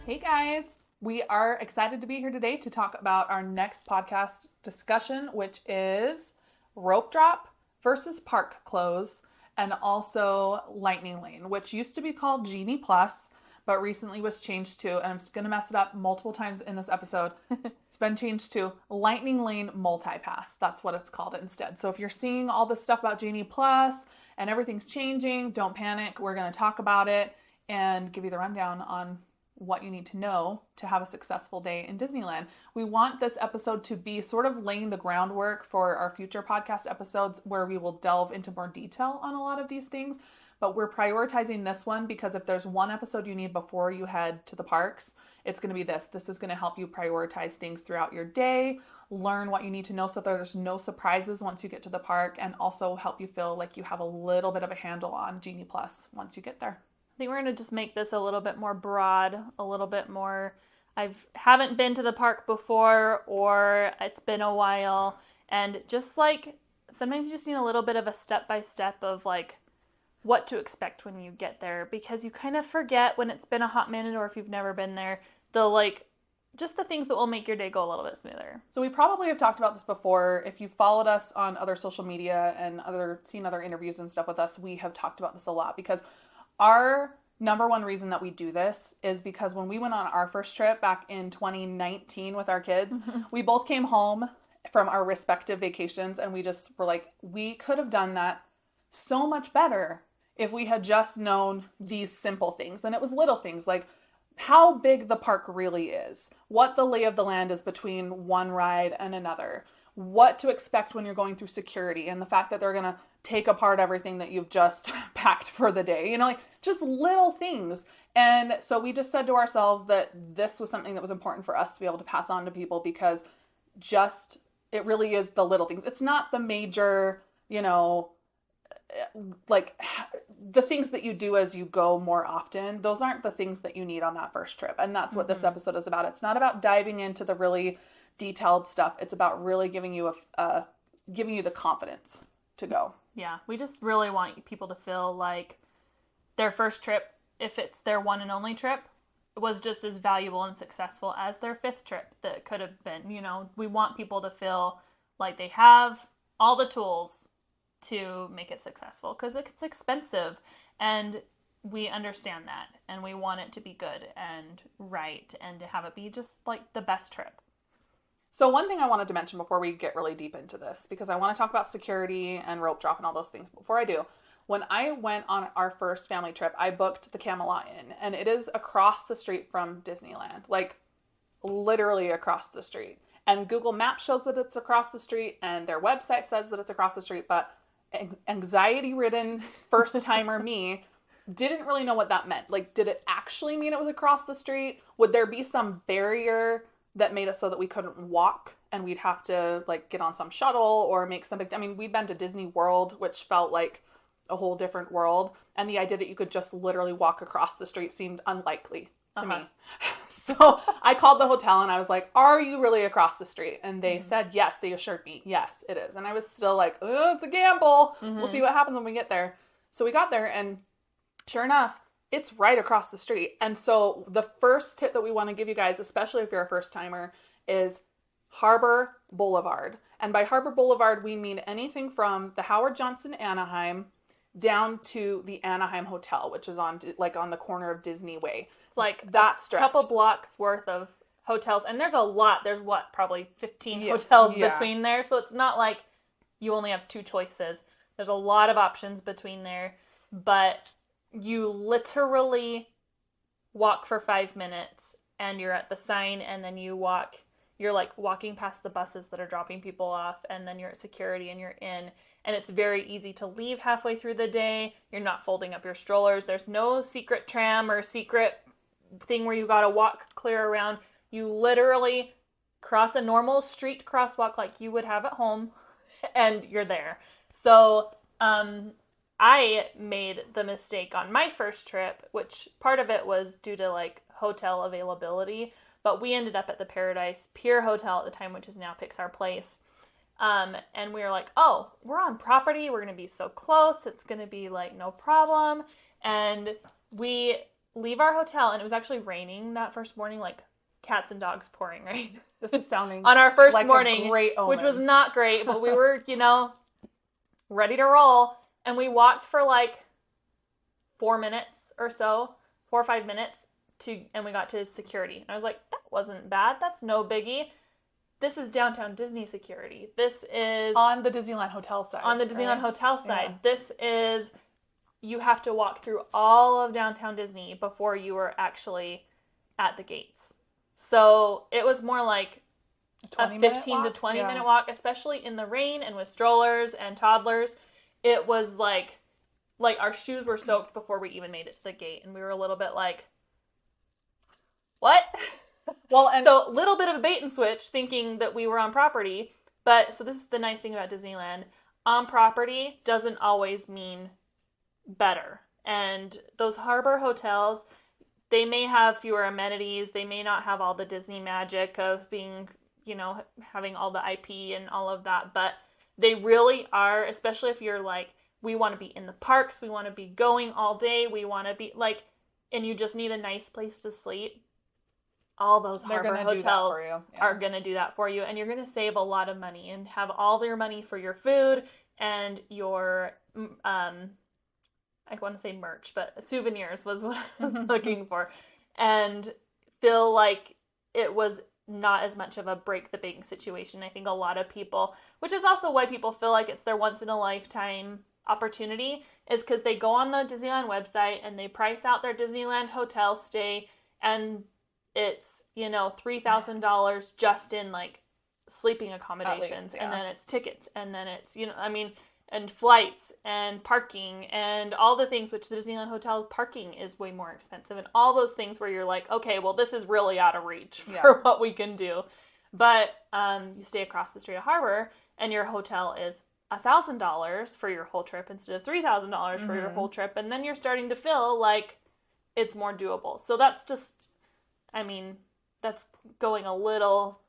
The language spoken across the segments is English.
Hey guys, we are excited to be here today to talk about our next podcast discussion, which is rope drop versus park close, and also Lightning Lane, which used to be called Genie Plus, but recently was changed to, and I'm going to mess it up multiple times in this episode, it's been changed to Lightning Lane MultiPass. That's what it's called instead. So if you're seeing all this stuff about Genie Plus and everything's changing, don't panic. We're going to talk about it and give you the rundown on what you need to know to have a successful day in Disneyland. We want this episode to be sort of laying the groundwork for our future podcast episodes where we will delve into more detail on a lot of these things. But we're prioritizing this one because if there's one episode you need before you head to the parks, it's going to be this. This is going to help you prioritize things throughout your day, learn what you need to know so there's no surprises once you get to the park, and also help you feel like you have a little bit of a handle on Genie Plus once you get there. I think we're going to just make this a little bit more broad, a little bit more, haven't been to the park before, or it's been a while, and just like, sometimes you just need a little bit of a step-by-step of like, what to expect when you get there, because you kind of forget when it's been a hot minute, or if you've never been there, just the things that will make your day go a little bit smoother. So we probably have talked about this before. If you followed us on other social media and seen other interviews and stuff with us, we have talked about this a lot, because our number one reason that we do this is because when we went on our first trip back in 2019 with our kids, we both came home from our respective vacations and we just were like, we could have done that so much better if we had just known these simple things. And it was little things like how big the park really is, what the lay of the land is between one ride and another, what to expect when you're going through security, and the fact that they're going to take apart everything that you've just packed for the day, like just little things. And so we just said to ourselves that this was something that was important for us to be able to pass on to people, because it really is the little things. It's not the major, like the things that you do as you go more often. Those aren't the things that you need on that first trip. And that's what this episode is about. It's not about diving into the really detailed stuff. It's about really giving you the confidence to go. Yeah, we just really want people to feel like their first trip, if it's their one and only trip, was just as valuable and successful as their fifth trip that could have been. We want people to feel like they have all the tools to make it successful, because it's expensive, and we understand that, and we want it to be good and right, and to have it be just like the best trip. So one thing I wanted to mention before we get really deep into this, because I want to talk about security and rope drop and all those things. Before I do, when I went on our first family trip, I booked the Camelot Inn, and it is across the street from Disneyland, like literally across the street. And Google Maps shows that it's across the street, and their website says that it's across the street, but anxiety-ridden first-timer me didn't really know what that meant. Like, did it actually mean it was across the street? Would there be some barrier that made it so that we couldn't walk and we'd have to like get on some shuttle or make some big, we'd been to Disney World, which felt like a whole different world. And the idea that you could just literally walk across the street seemed unlikely to me. So I called the hotel and I was like, are you really across the street? And they said, yes, they assured me, yes, it is. And I was still like, oh, it's a gamble. We'll see what happens when we get there. So we got there, and sure enough, it's right across the street. And so the first tip that we want to give you guys, especially if you're a first timer, is Harbor Boulevard. And by Harbor Boulevard, we mean anything from the Howard Johnson Anaheim down to the Anaheim Hotel, which is on the corner of Disney Way. Like that stretch. A couple blocks worth of hotels. And there's a lot. There's probably 15 hotels between there. So it's not like you only have two choices. There's a lot of options between there. But you literally walk for 5 minutes and you're at the sign, and then you're like walking past the buses that are dropping people off, and then you're at security and you're in, and it's very easy to leave halfway through the day. You're not folding up your strollers. There's no secret tram or secret thing where you gotta walk clear around. You literally cross a normal street crosswalk like you would have at home, and you're there. So, I made the mistake on my first trip, which part of it was due to like hotel availability, but we ended up at the Paradise Pier Hotel at the time, which is now Pixar Place. And we were like, oh, we're on property. We're going to be so close. It's going to be like no problem. And we leave our hotel, and it was actually raining that first morning, like cats and dogs pouring rain. This is sounding on our first like morning, a great omen. which was not great, but we were, ready to roll. And we walked for like 4 minutes or so, 4 or 5 minutes and we got to security. And I was like, that wasn't bad. That's no biggie. This is downtown Disney security. This is on the Disneyland hotel side. On the Disneyland right? hotel side. Yeah. This is, you have to walk through all of downtown Disney before you are actually at the gates. So it was more like a 15 to 20 minute walk, especially in the rain and with strollers and toddlers. It was like our shoes were soaked before we even made it to the gate, and we were a little bit like, what? Well, and so a little bit of a bait and switch, thinking that we were on property. But so this is the nice thing about Disneyland. On property doesn't always mean better. And those harbor hotels, they may have fewer amenities. They may not have all the Disney magic of being, having all the IP and all of that. But they really are, especially if you're like, we want to be in the parks. We want to be going all day. We want to be like, and you just need a nice place to sleep. All those harbor hotels are going to do that for you. And you're going to save a lot of money and have all your money for your food and your, I want to say merch, but souvenirs was what I was looking for. And feel like it was not as much of a break the bank situation. I think a lot of people, which is also why people feel like it's their once in a lifetime opportunity, is because they go on the Disneyland website and they price out their Disneyland hotel stay, and it's, $3,000 just in like sleeping accommodations, and then it's tickets, and then it's, and flights and parking and all the things, which the Disneyland hotel parking is way more expensive, and all those things where you're like, okay, well, this is really out of reach for what we can do. But you stay across the street of harbor and your hotel is $1,000 for your whole trip instead of $3,000 for your whole trip. And then you're starting to feel like it's more doable. So that's just, that's going a little,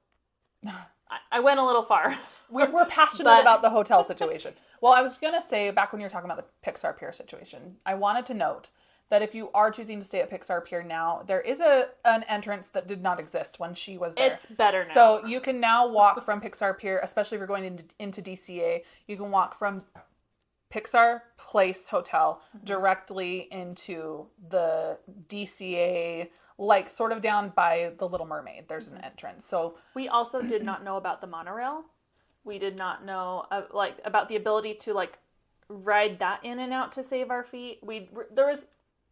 I went a little far. We're passionate about the hotel situation. Well, I was going to say, back when you were talking about the Pixar Pier situation, I wanted to note that if you are choosing to stay at Pixar Pier now, there is an entrance that did not exist when she was there. It's better now. So you can now walk from Pixar Pier, especially if you're going into DCA, you can walk from Pixar Place Hotel directly into the DCA, like sort of down by the Little Mermaid. There's an entrance. So we also did not know about the monorail. We did not know about the ability to ride that in and out to save our feet.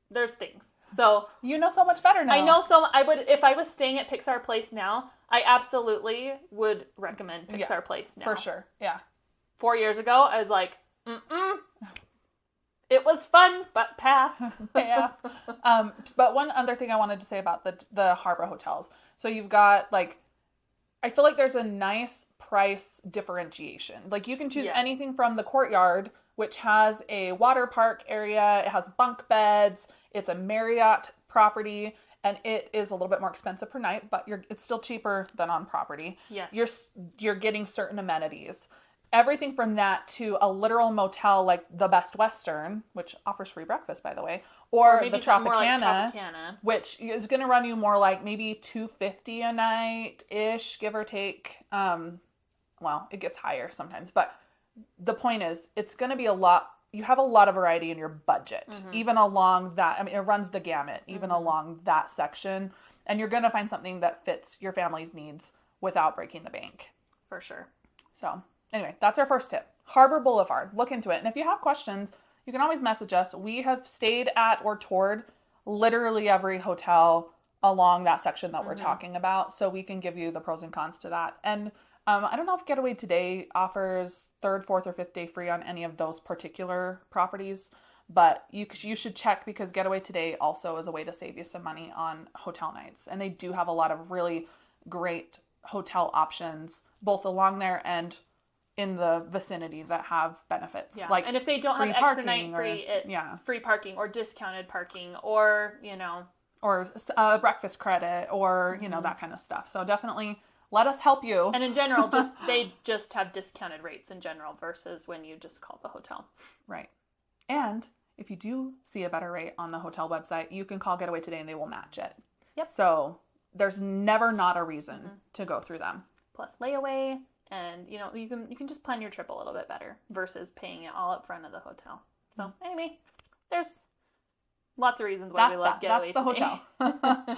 There's things. So you know so much better now. I know I would, if I was staying at Pixar Place now, I absolutely would recommend Pixar Place now. For sure. Yeah. 4 years ago, I was like, it was fun, but pass. Pass. But one other thing I wanted to say about the harbor hotels. So you've got I feel like there's a nice price differentiation. Like you can choose anything from the Courtyard, which has a water park area. It has bunk beds. It's a Marriott property, and it is a little bit more expensive per night, but it's still cheaper than on property. Yes. You're getting certain amenities. Everything from that to a literal motel like the Best Western, which offers free breakfast, by the way, or the Tropicana, which is going to run you more like maybe $250 a night ish, give or take. Well, it gets higher sometimes, but the point is, it's going to be a lot. You have a lot of variety in your budget, even along that. It runs the gamut, even along that section, and you're going to find something that fits your family's needs without breaking the bank. For sure. So anyway, that's our first tip. Harbor Boulevard. Look into it. And if you have questions, you can always message us. We have stayed at or toured literally every hotel along that section that we're talking about, so we can give you the pros and cons to that. And I don't know if Getaway Today offers 3rd, 4th, or 5th day free on any of those particular properties, but you should check, because Getaway Today also is a way to save you some money on hotel nights. And they do have a lot of really great hotel options, both along there and in the vicinity, that have benefits. Yeah. And if they don't have extra night free, free parking or discounted parking or, or breakfast credit or, that kind of stuff. So definitely let us help you. And in general, they just have discounted rates in general versus when you just call the hotel. Right. And if you do see a better rate on the hotel website, you can call Getaway today and they will match it. Yep. So there's never not a reason to go through them. Plus layaway, and you can just plan your trip a little bit better versus paying it all up front of the hotel. So anyway, there's lots of reasons why we love Getaway That's the today. hotel.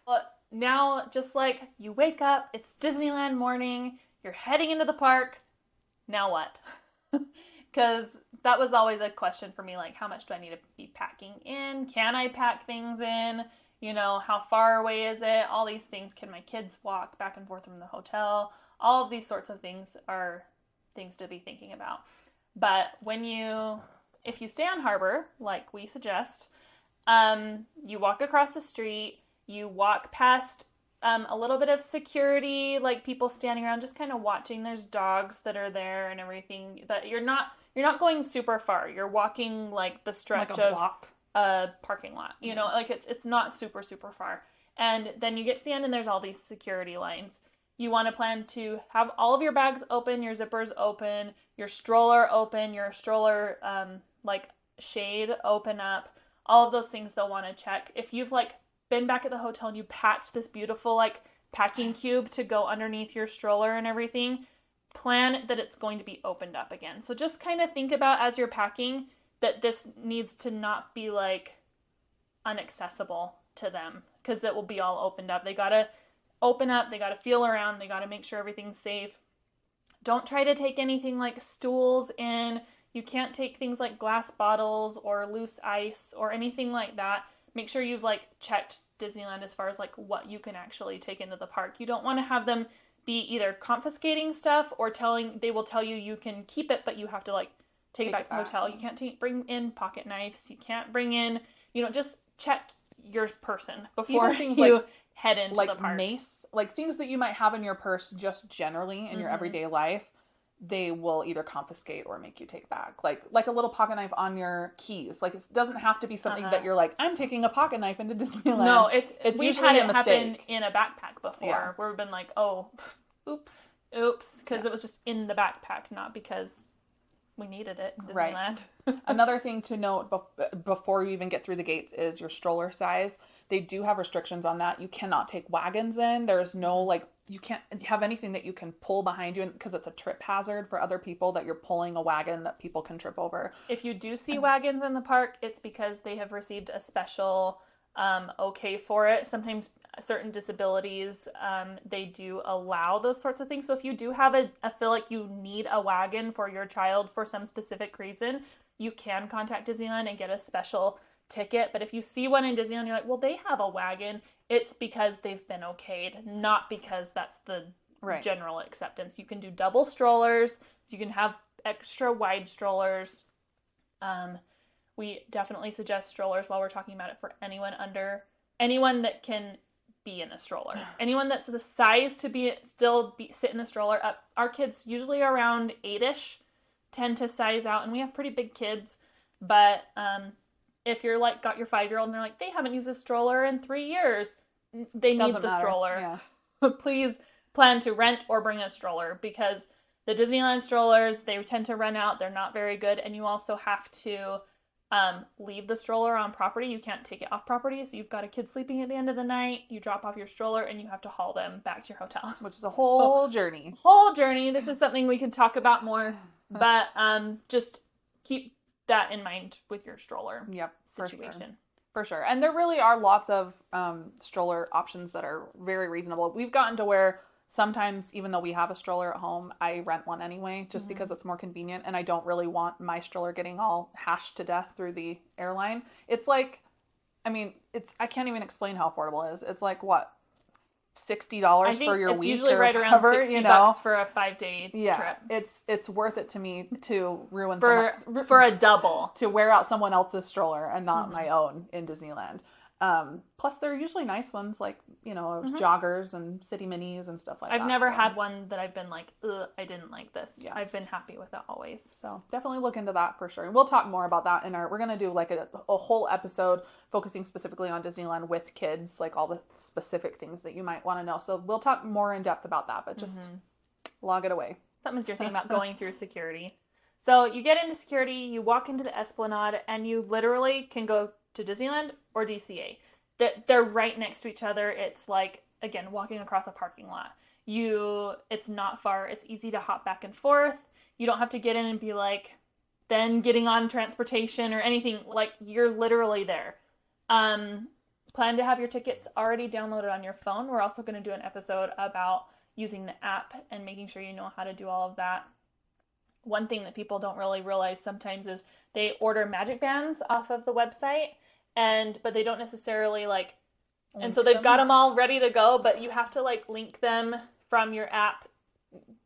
Well, now, just like you wake up, it's Disneyland morning, you're heading into the park. Now what? Because that was always a question for me, like, how much do I need to be packing in? Can I pack things in? You know, how far away is it? All these things. Can my kids walk back and forth from the hotel? All of these sorts of things are things to be thinking about. But if you stay on Harbor, like we suggest, you walk across the street, you walk past a little bit of security, like people standing around just kind of watching. There's dogs that are there and everything. But you're not going super far. You're walking like the stretch like a block. A parking lot. You know, like it's not super, super far. And then you get to the end and there's all these security lines. You want to plan to have all of your bags open, your zippers open, your stroller open, your stroller like shade open up. All of those things they'll want to check. If you've like been back at the hotel and you packed this beautiful like packing cube to go underneath your stroller and everything, plan that it's going to be opened up again. So just kind of think about as you're packing that this needs to not be like inaccessible to them, because it will be all opened up. They gotta open up, they gotta feel around, they gotta make sure everything's safe. Don't try to take anything like stools in. You can't take things like glass bottles or loose ice or anything like that. Make sure you've like checked Disneyland as far as like what you can actually take into the park. You don't want to have them be either confiscating stuff or they will tell you can keep it, but you have to like take it back to the hotel. You can't bring in pocket knives. You can't bring in, just check your person before you head into the park. Like mace, like things that you might have in your purse just generally in your everyday life, they will either confiscate or make you take back. Like a little pocket knife on your keys. Like it doesn't have to be something that you're like, I'm taking a pocket knife into Disneyland. No, we've had it happen in a backpack before where we've been like, oh, oops, because it was just in the backpack, not because we needed it in Disneyland. Right. Another thing to note before you even get through the gates is your stroller size. They do have restrictions on that. You cannot take wagons in. There's no you can't have anything that you can pull behind you because it's a trip hazard for other people that you're pulling a wagon that people can trip over. If you do see wagons in the park, it's because they have received a special okay for it. Sometimes certain disabilities, they do allow those sorts of things. So if you do have feel like you need a wagon for your child for some specific reason, you can contact Disneyland and get a special ticket. But if you see one in Disneyland, you're like, well, they have a wagon. It's because they've been okayed, not because that's the general acceptance. You can do double strollers. You can have extra wide strollers. We definitely suggest strollers while we're talking about it for anyone that can be in a stroller. Anyone that's the size to sit in the stroller. Our kids, usually around 8-ish, tend to size out, and we have pretty big kids. But if you're like got your 5-year-old and they're like, they haven't used a stroller in 3 years, they need the stroller. Yeah. Please plan to rent or bring a stroller, because the Disneyland strollers, they tend to run out. They're not very good, and you also have to leave the stroller on property. You can't take it off property, so you've got a kid sleeping at the end of the night. You drop off your stroller, and you have to haul them back to your hotel, which is a whole journey. This is something we can talk about more, but just keep that in mind with your stroller situation. For sure. And there really are lots of stroller options that are very reasonable. We've gotten to where sometimes, even though we have a stroller at home, I rent one anyway, just because it's more convenient, and I don't really want my stroller getting all hashed to death through the airline. It's like, I can't even explain how affordable it is. It's like, what, $60 for your week, usually or right around whatever, $60 for a 5-day trip. It's worth it to me to ruin for a double, to wear out someone else's stroller and not my own in Disneyland. Plus they're usually nice ones, like, joggers and city minis and stuff like that. I've never had one that I've been like, ugh, I didn't like this. Yeah. I've been happy with it always. So definitely look into that for sure. And we'll talk more about that we're going to do like a whole episode focusing specifically on Disneyland with kids, like all the specific things that you might want to know. So we'll talk more in depth about that, but just log it away. Something you're thinking about going through security. So you get into security, you walk into the Esplanade, and you literally can go to Disneyland or DCA. They're right next to each other. It's like, again, walking across a parking lot. It's not far. It's easy to hop back and forth. You don't have to get in and be like, then getting on transportation or anything. Like, you're literally there. Plan to have your tickets already downloaded on your phone. We're also going to do an episode about using the app and making sure you know how to do all of that. One thing that people don't really realize sometimes is they order magic bands off of the website, but they don't necessarily and so they've got them all ready to go, but you have to link them from your app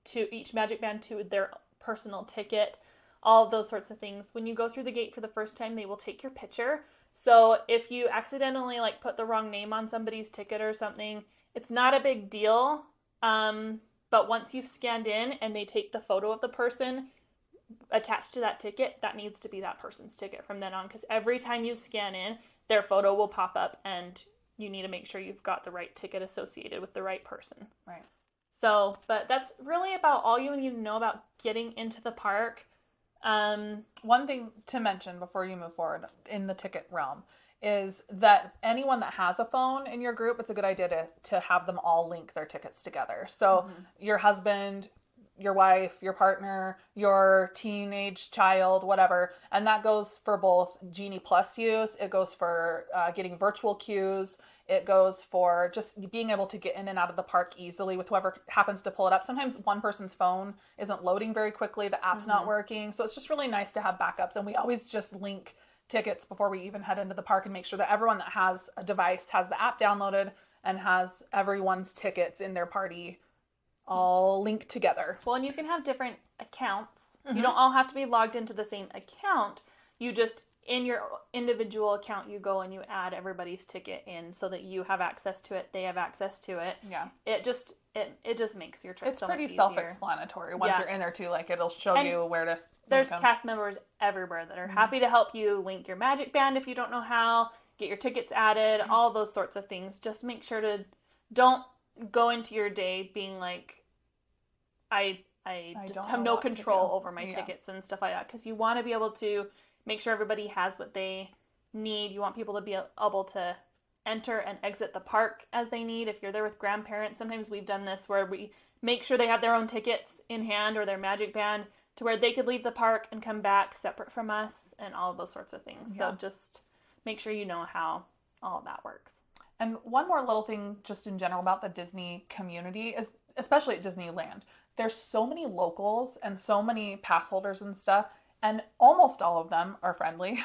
to each magic band to their personal ticket, all of those sorts of things. When you go through the gate for the first time, they will take your picture. So if you accidentally put the wrong name on somebody's ticket or something, it's not a big deal. But once you've scanned in and they take the photo of the person attached to that ticket, that needs to be that person's ticket from then on. Because every time you scan in, their photo will pop up and you need to make sure you've got the right ticket associated with the right person. Right. So, but that's really about all you need to know about getting into the park. One thing to mention before you move forward in the ticket realm is that anyone that has a phone in your group, it's a good idea to have them all link their tickets together. So your husband, your wife, your partner, your teenage child, whatever. And that goes for both Genie Plus use. It goes for getting virtual queues. It goes for just being able to get in and out of the park easily with whoever happens to pull it up. Sometimes one person's phone isn't loading very quickly. The app's not working. So it's just really nice to have backups. And we always just link tickets before we even head into the park and make sure that everyone that has a device has the app downloaded and has everyone's tickets in their party all linked together. Well, and you can have different accounts. You don't all have to be logged into the same account. You just, in your individual account, you go and you add everybody's ticket in so that you have access to it, they have access to it. Yeah. It just makes your trip it's so pretty much easier. Self-explanatory once you're in there too. It'll show you where to There's cast members everywhere that are happy to help you link your magic band if you don't know how, get your tickets added, all those sorts of things. Just make sure to don't go into your day being like, I just have no control over my tickets and stuff like that, because you want to be able to make sure everybody has what they need. You want people to be able to enter and exit the park as they need. If you're there with grandparents, sometimes we've done this where we make sure they have their own tickets in hand or their magic band to where they could leave the park and come back separate from us and all of those sorts of things. So just make sure you know how all of that works. And one more little thing just in general about the Disney community is, especially at Disneyland, there's so many locals and so many pass holders and stuff, and almost all of them are friendly.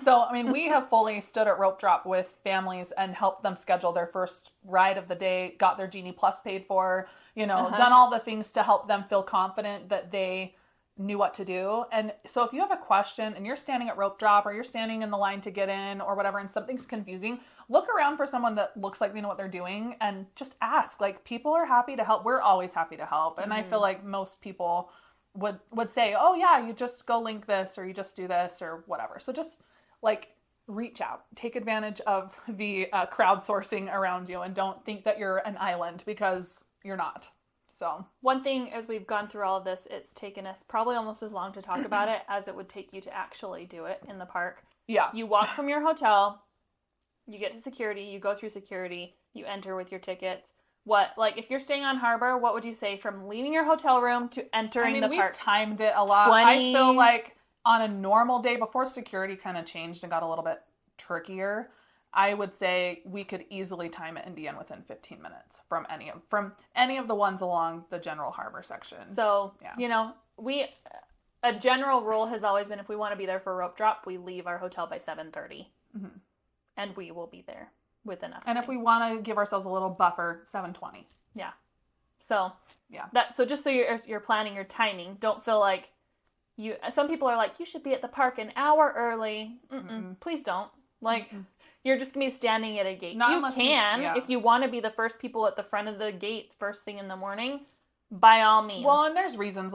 So, I mean, we have fully stood at rope drop with families and helped them schedule their first ride of the day, got their Genie Plus paid for, done all the things to help them feel confident that they knew what to do. And so if you have a question and you're standing at rope drop or you're standing in the line to get in or whatever and something's confusing, look around for someone that looks like they know what they're doing and just ask. People are happy to help. We're always happy to help. And I feel like most people would say, oh yeah, you just go link this or you just do this or whatever. So just reach out, take advantage of the crowdsourcing around you, and don't think that you're an island, because you're not. So one thing, as we've gone through all of this, it's taken us probably almost as long to talk about it as it would take you to actually do it in the park. Yeah. You walk from your hotel, you get to security, you go through security, you enter with your tickets. If you're staying on Harbor, what would you say from leaving your hotel room to entering the park? We timed it a lot. I feel like on a normal day, before security kind of changed and got a little bit trickier, I would say we could easily time it and be in within 15 minutes from any of the ones along the general harbor section. So, a general rule has always been, if we want to be there for rope drop, we leave our hotel by 7:30. And we will be there with enough time. And if we want to give ourselves a little buffer, 7:20. Yeah. So, yeah. So just so you're planning your timing, don't feel like some people are like, you should be at the park an hour early. Please don't. You're just going to be standing at a gate. If you want to be the first people at the front of the gate first thing in the morning, by all means. Well, and there's reasons,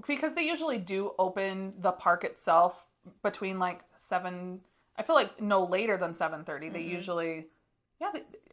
because they usually do open the park itself between 7, I feel like no later than 7:30. They usually,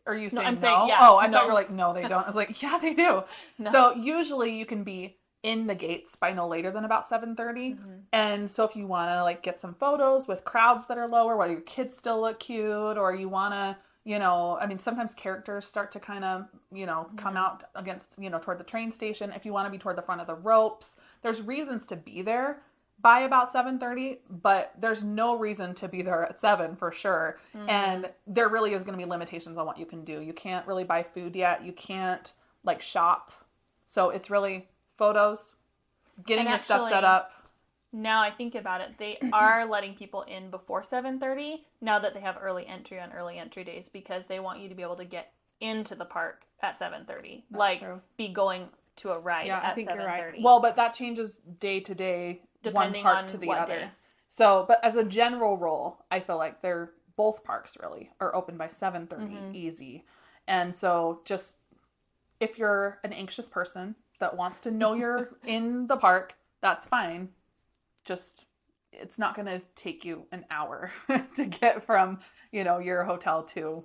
are you saying no? Saying, yeah. Oh, I thought you were like, no, they don't. I was like, yeah, they do. No. So usually you can be in the gates by no later than about 7:30. And so if you want to like get some photos with crowds that are lower while your kids still look cute, or you want to, you know, I mean, sometimes characters start to kind of, you know, come out against, you know, toward the train station. If you want to be toward the front of the ropes, there's reasons to be there by about 7:30, but there's no reason to be there at 7 for sure. And there really is going to be limitations on what you can do. You can't really buy food yet. You can't like shop. So it's really photos, getting your stuff set up. Now I think about it, they are letting people in before 7:30 now that they have early entry on early entry days, because they want you to be able to get into the park at 7:30. Like true. Be going to a ride at 7:30. You're right. Well, but that changes day to day, depending one park on to the other. Day. So, but as a general rule, I feel like they're both parks really are open by 7:30 easy. And so just if you're an anxious person that wants to know you're in the park, that's fine. Just, it's not going to take you an hour to get from, you know, your hotel to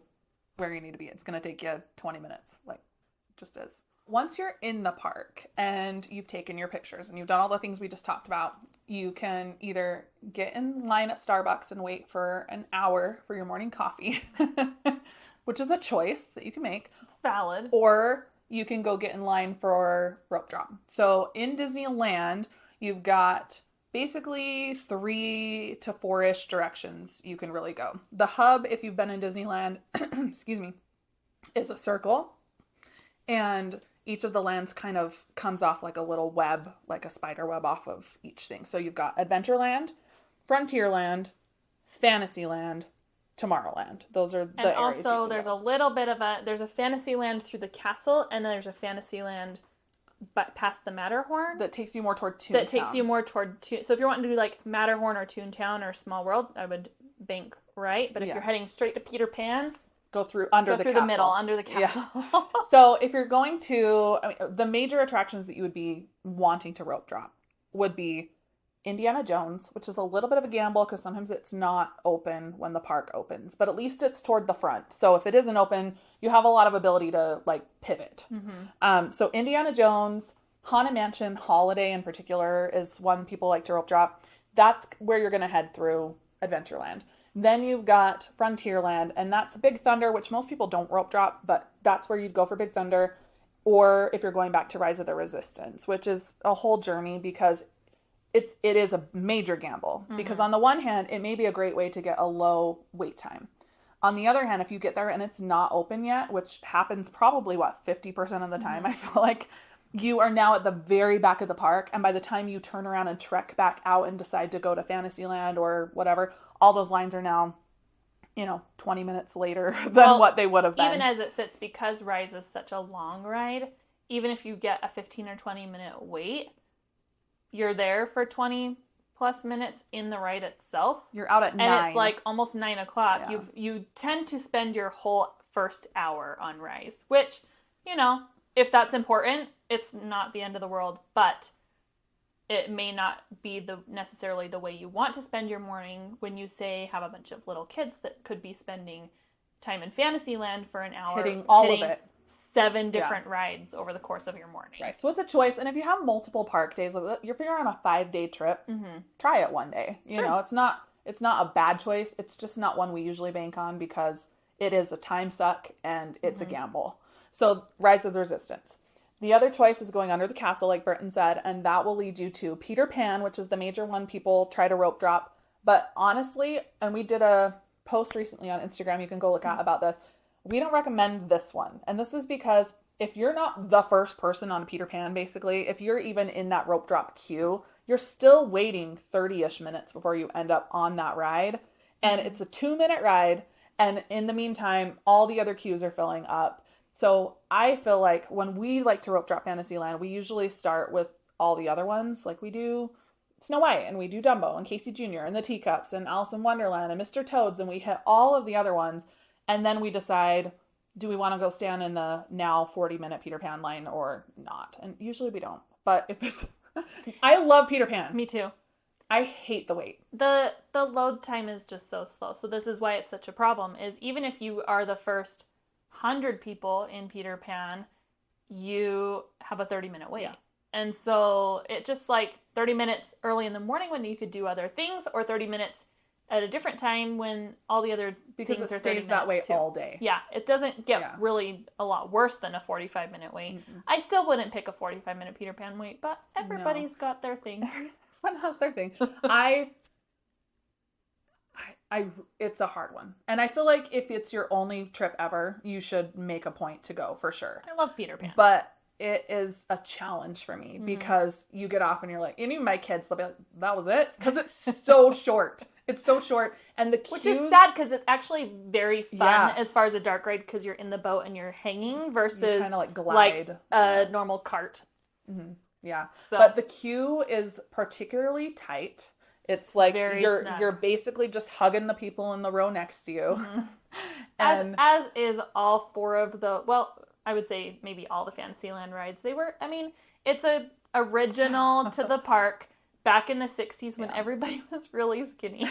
where you need to be. It's going to take you 20 minutes, like, just is. Once you're in the park and you've taken your pictures and you've done all the things we just talked about, you can either get in line at Starbucks and wait for an hour for your morning coffee, which is a choice that you can make. Valid. Or you can go get in line for rope drop. So in Disneyland, you've got basically 3 to 4-ish directions you can really go. The hub, if you've been in Disneyland, excuse me, is a circle. And each of the lands kind of comes off like a little web, like a spider web off of each thing. So you've got Adventureland, Frontierland, Fantasyland, Tomorrowland. Those are the areas. And also there's a little bit of there's a Fantasyland through the castle, and then there's a Fantasyland but past the Matterhorn. That takes you more toward Toontown. That takes you more toward So if you're wanting to do like Matterhorn or Toontown or Small World, I would bank right. But if you're heading straight to Peter Pan, go through the middle, under the castle. Yeah. So if you're going to, I mean, the major attractions that you would be wanting to rope drop would be Indiana Jones, which is a little bit of a gamble because sometimes it's not open when the park opens, but at least it's toward the front. So if it isn't open, you have a lot of ability to like pivot. So Indiana Jones, Haunted Mansion, Holiday in particular is one people like to rope drop. That's where you're going to head through Adventureland. Then you've got Frontierland, and that's Big Thunder, which most people don't rope drop, but that's where you'd go for Big Thunder. Or if you're going back to Rise of the Resistance, which is a whole journey because it is a major gamble. Because on the one hand, it may be a great way to get a low wait time. On the other hand, if you get there and it's not open yet, which happens probably, 50% of the time, I feel like, you are now at the very back of the park. And by the time you turn around and trek back out and decide to go to Fantasyland or whatever, all those lines are now, 20 minutes later than what they would have been. Even as it sits, because Rise is such a long ride, even if you get a 15 or 20 minute wait, you're there for 20 plus minutes in the ride itself. You're out at 9. And it's like almost 9 o'clock. Yeah. You tend to spend your whole first hour on Rise, which, if that's important, it's not the end of the world, but it may not be necessarily the way you want to spend your morning when you, say, have a bunch of little kids that could be spending time in Fantasyland for an hour. Hitting all of it. 7 different rides over the course of your morning. Right. So it's a choice. And if you have multiple park days, if you're on a 5-day trip, try it one day. You know, it's not a bad choice. It's just not one we usually bank on because it is a time suck and it's a gamble. So Rise of the Resistance. The other choice is going under the castle, like Britton said, and that will lead you to Peter Pan, which is the major one people try to rope drop. But honestly, and we did a post recently on Instagram, you can go look at about this, we don't recommend this one. And this is because if you're not the first person on Peter Pan, basically, if you're even in that rope drop queue, you're still waiting 30-ish minutes before you end up on that ride. And it's a 2-minute ride. And in the meantime, all the other queues are filling up. So I feel like when we like to rope drop Fantasyland, we usually start with all the other ones. Like we do Snow White and we do Dumbo and Casey Jr. and the Teacups and Alice in Wonderland and Mr. Toads. And we hit all of the other ones. And then we decide, do we want to go stand in the now 40-minute Peter Pan line or not? And usually we don't. But if it's... I love Peter Pan. Me too. I hate the wait. The load time is just so slow. So this is why it's such a problem, is even if you are the first 100 people in Peter Pan, you have a 30-minute wait. Yeah. And so it just like 30 minutes early in the morning when you could do other things, or 30 minutes at a different time when all the other because things it are 30 stays that way too. all day. Yeah, it doesn't get really a lot worse than a 45-minute wait. Mm-mm. I still wouldn't pick a 45-minute Peter Pan wait, but everybody's got their thing. Everyone has their thing. It's a hard one. And I feel like if it's your only trip ever, you should make a point to go for sure. I love Peter Pan. But it is a challenge for me because you get off and you're like, even my kids, they'll be like, that was it? Because it's so short. It's so short. And the queues... Which is sad because it's actually very fun as far as a dark ride because you're in the boat and you're hanging versus kind of like glide. A normal cart. Mm-hmm. Yeah. So. But the queue is particularly tight. It's like you're basically just hugging the people in the row next to you. Mm-hmm. And as is all four of the, well, I would say maybe all the Fantasyland rides. It's a original to the park back in the 60s when everybody was really skinny.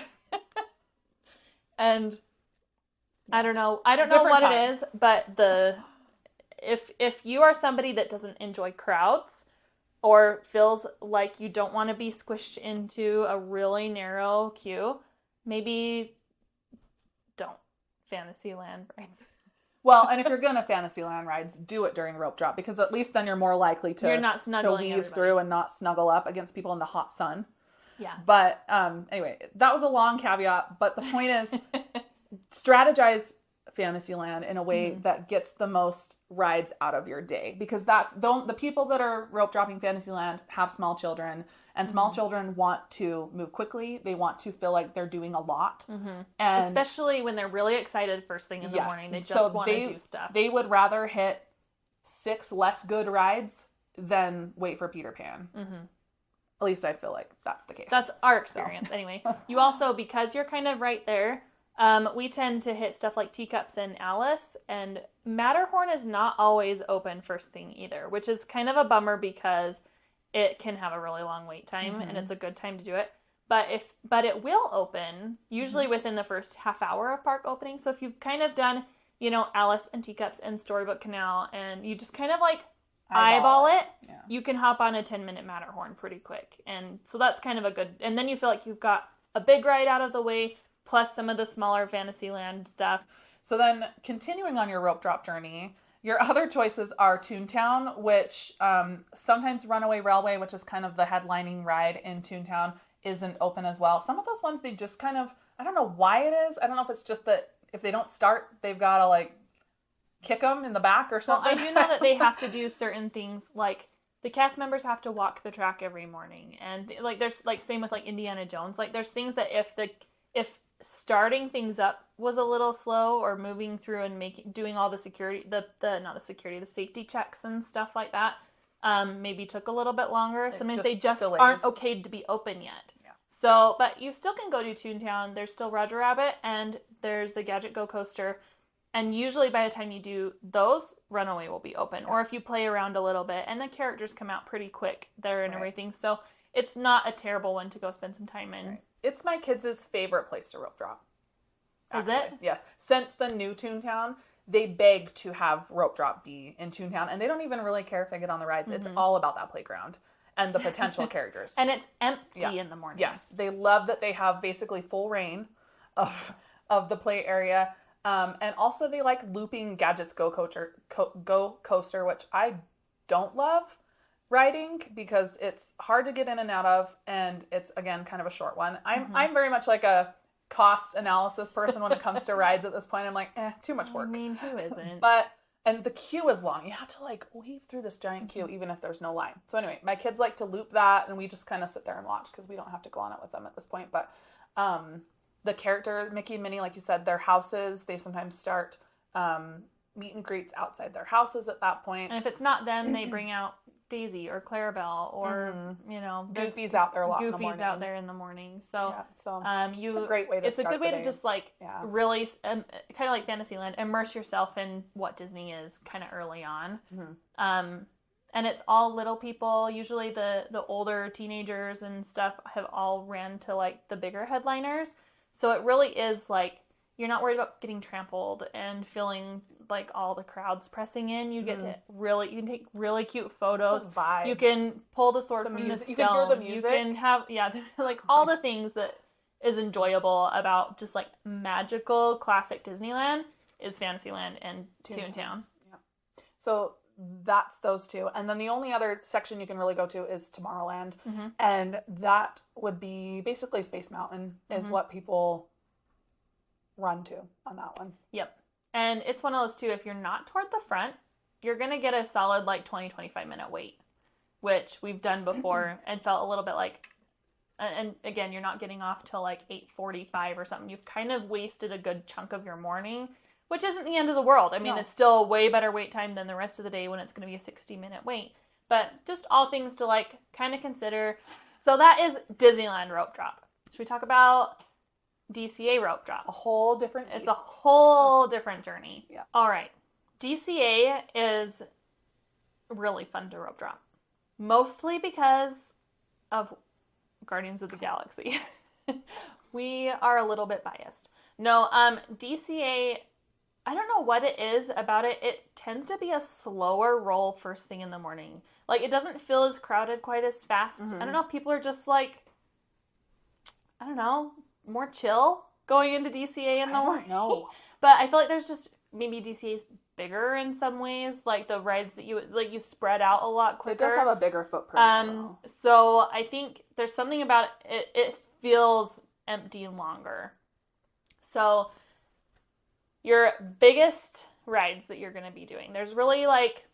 And I don't know what it is, but if you are somebody that doesn't enjoy crowds or feels like you don't want to be squished into a really narrow queue, maybe don't Fantasyland rides. Well, and if you're going to Fantasyland rides, do it during rope drop because at least then you're more likely to, you're not snuggling weave through and not snuggle up against people in the hot sun. Yeah. But anyway, that was a long caveat. But the point is, strategize Fantasyland in a way that gets the most rides out of your day, because the people that are rope dropping Fantasyland have small children, and small children want to move quickly. They want to feel like they're doing a lot, and especially when they're really excited first thing in the morning. They just want to do stuff. They would rather hit 6 less good rides than wait for Peter Pan. At least I feel like that's the case. That's our experience, anyway. You also, because you're kind of right there. We tend to hit stuff like Teacups and Alice, and Matterhorn is not always open first thing either, which is kind of a bummer because it can have a really long wait time and it's a good time to do it. But it will open usually within the first half hour of park opening. So if you've kind of done, Alice and Teacups and Storybook Canal and you just kind of like eyeball it, you can hop on a 10-minute Matterhorn pretty quick. And so that's kind of a good, and then you feel like you've got a big ride out of the way, plus some of the smaller Fantasyland stuff. So then, continuing on your rope drop journey, your other choices are Toontown, which sometimes Runaway Railway, which is kind of the headlining ride in Toontown, isn't open as well. Some of those ones, they just kind of, I don't know why it is. I don't know if it's just that if they don't start, they've got to like kick them in the back or something. Well, I do know that they have to do certain things, like the cast members have to walk the track every morning. And like there's like same with like Indiana Jones. Like there's things that if starting things up was a little slow or moving through and doing all the security, the safety checks and stuff like that, maybe took a little bit longer. Sometimes they just delays. aren't okay to be open yet. Yeah. So, but you still can go to Toontown. There's still Roger Rabbit and there's the Gadget Go Coaster. And usually by the time you do those, Runaway will be open. Or if you play around a little bit, and the characters come out pretty quick there and everything. So it's not a terrible one to go spend some time in. Right. It's my kids' favorite place to rope drop. Actually. Is it? Yes. Since the new Toontown, they beg to have rope drop be in Toontown, and they don't even really care if they get on the rides. It's all about that playground and the potential characters. And it's empty in the morning. Yes. They love that they have basically full reign of the play area. And also they like looping Gadget's Go Coaster, which I don't love riding because it's hard to get in and out of, and it's again kind of a short one. I'm very much like a cost analysis person when it comes to rides at this point. I'm like, too much work. I mean, who isn't? And the queue is long. You have to like weave through this giant queue even if there's no line. So anyway, my kids like to loop that, and we just kind of sit there and watch because we don't have to go on it with them at this point. But the character, Mickey and Minnie, like you said, their houses, they sometimes start meet and greets outside their houses at that point. And if it's not them, they bring out Daisy or Clarabelle or, Goofy's out there a lot in the morning. Goofy's out there in the morning. So, it's a great way to It's a good way to just really, kind of like Fantasyland, immerse yourself in what Disney is kind of early on. And it's all little people. Usually the older teenagers and stuff have all ran to like the bigger headliners. So it really is like, you're not worried about getting trampled and feeling like all the crowds pressing in. You get to you can take really cute photos. Vibe. You can pull the sword from the stone. You can hear the music. You can have, like all the things that is enjoyable about just like magical classic Disneyland is Fantasyland and Toontown. Yeah. So that's those two. And then the only other section you can really go to is Tomorrowland. And that would be basically Space Mountain is what people run to on that one. Yep. And it's one of those too, if you're not toward the front, you're going to get a solid like 20-25 minute wait, which we've done before and felt a little bit like, and again, you're not getting off till like 8:45 or something. You've kind of wasted a good chunk of your morning, which isn't the end of the world. I mean, it's still a way better wait time than the rest of the day when it's going to be a 60-minute wait. But just all things to like kind of consider. So that is Disneyland rope drop. Should we talk about DCA rope drop? It's a whole different journey. Yeah. All right. DCA is really fun to rope drop. Mostly because of Guardians of the Galaxy. We are a little bit biased. No, DCA, I don't know what it is about it. It tends to be a slower roll first thing in the morning. Like, it doesn't feel as crowded quite as fast. I don't know if people are just like, I don't know, more chill going into DCA in the morning. No. But I feel like there's just, maybe DCA's bigger in some ways. Like, the rides that you spread out a lot quicker. It does have a bigger footprint. So I think there's something about it. It feels empty longer. So your biggest rides that you're going to be doing, there's really like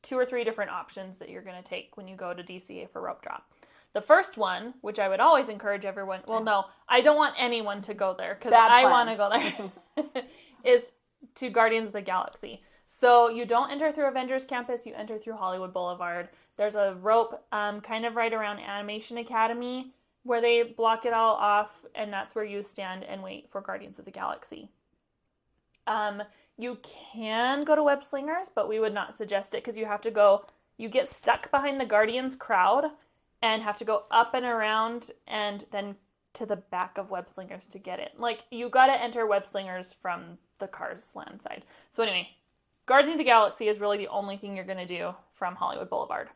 2 or 3 different options that you're going to take when you go to DCA for rope drop. The first one, which I would always encourage everyone, well, no, I don't want anyone to go there because I want to go there, is to Guardians of the Galaxy. So you don't enter through Avengers Campus, you enter through Hollywood Boulevard. There's a rope kind of right around Animation Academy where they block it all off, and that's where you stand and wait for Guardians of the Galaxy. You can go to Web Slingers, but we would not suggest it because you get stuck behind the Guardians crowd and have to go up and around and then to the back of Web Slingers to get it. Like, you got to enter Web Slingers from the Cars Land side. So anyway, Guardians of the Galaxy is really the only thing you're going to do from Hollywood Boulevard.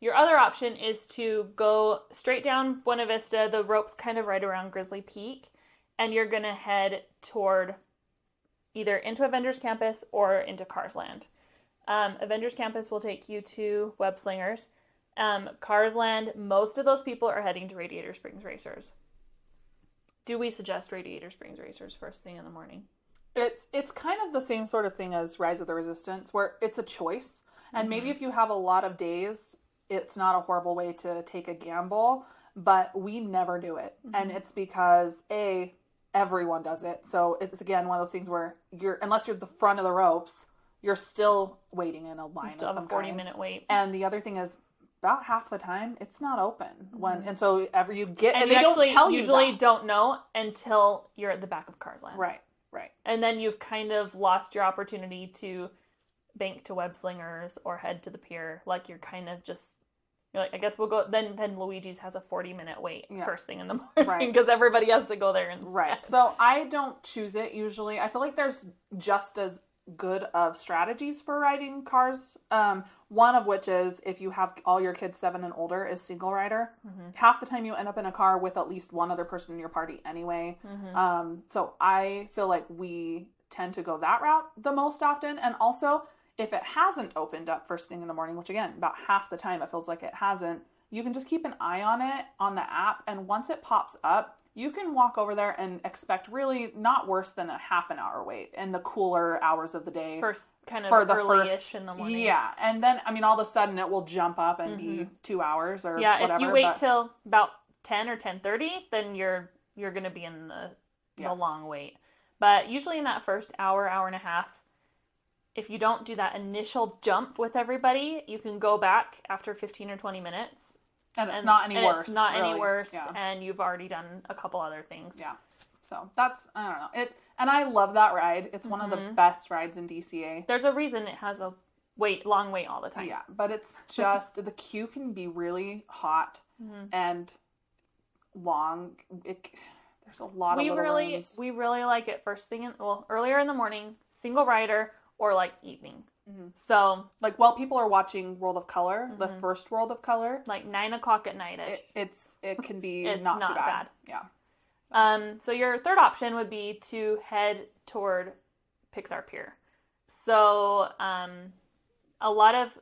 Your other option is to go straight down Buena Vista. The rope's kind of right around Grizzly Peak, and you're going to head toward either into Avengers Campus or into Cars Land. Avengers Campus will take you to Web Slingers. Cars Land, most of those people are heading to Radiator Springs Racers. Do we suggest Radiator Springs Racers first thing in the morning? It's kind of the same sort of thing as Rise of the Resistance, where it's a choice. And maybe if you have a lot of days, it's not a horrible way to take a gamble, but we never do it. And it's because, everyone does it. So it's, again, one of those things where unless you're at the front of the ropes, you're still waiting in a line. You still have a 40-minute wait. And the other thing is, about half the time, it's not open. And so you get, and they you don't tell you usually that. don't know until you're at the back of Cars Land. Right. And then you've kind of lost your opportunity to bank to Web Slingers or head to the pier. Like, you're kind of just, you're like, I guess we'll go, then Luigi's has a 40-minute wait first thing in the morning because everybody has to go there. So I don't choose it usually. I feel like there's just as good of strategies for riding cars. One of which is if you have all your kids 7 and older is single rider. Half the time you end up in a car with at least one other person in your party anyway. So I feel like we tend to go that route the most often. And also, if it hasn't opened up first thing in the morning, which again, about half the time it feels like it hasn't, you can just keep an eye on it on the app. And once it pops up, you can walk over there and expect really not worse than a half an hour wait in the cooler hours of the day. First, kind of early-ish in the morning. Yeah. And then, I mean, all of a sudden it will jump up and be 2 hours or whatever. Yeah, if you wait till about 10 or 10:30, then you're going to be in the long wait. But usually in that first hour and a half, if you don't do that initial jump with everybody, you can go back after 15 or 20 minutes. And it's not any worse. It's not any worse, and you've already done a couple other things. Yeah. So that's, I don't know. And I love that ride. It's one of the best rides in DCA. There's a reason it has a long wait all the time. Yeah, but it's just, the queue can be really hot and long. There's a lot of little rooms. We really like it earlier in the morning, single rider, or like evening. Mm-hmm. So like while people are watching World of Color, the first World of Color, like 9 o'clock at night, it can be it's not too bad. Yeah. So your third option would be to head toward Pixar Pier. So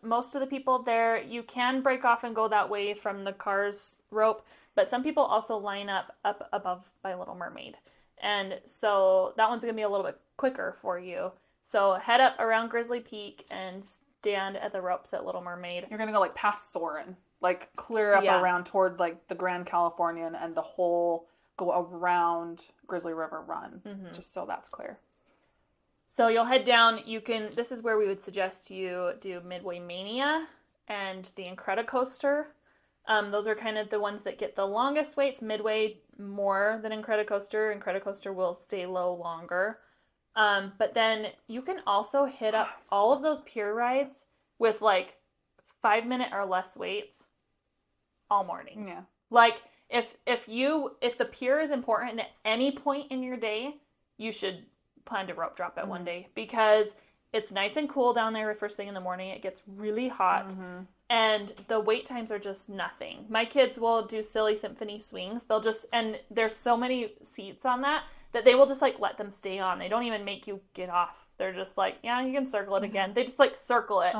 most of the people there, you can break off and go that way from the Cars rope, but some people also line up above by Little Mermaid. And so that one's going to be a little bit quicker for you. So head up around Grizzly Peak and stand at the ropes at Little Mermaid. You're going to go like past Soarin', like clear up around toward like the Grand Californian and the whole go around Grizzly River Run, just so that's clear. So you'll head down. This is where we would suggest you do Midway Mania and the Incredicoaster. Those are kind of the ones that get the longest waits. Midway more than Incredicoaster. Incredicoaster will stay low longer. But then you can also hit up all of those pier rides with like 5-minute or less waits all morning. Yeah. Like if the pier is important at any point in your day, you should plan to rope drop it one day, because it's nice and cool down there first thing in the morning. It gets really hot. And the wait times are just nothing. My kids will do Silly Symphony swings. And there's so many seats on that they will just like let them stay on. They don't even make you get off. They're just like, yeah, you can circle it again. They just like circle it.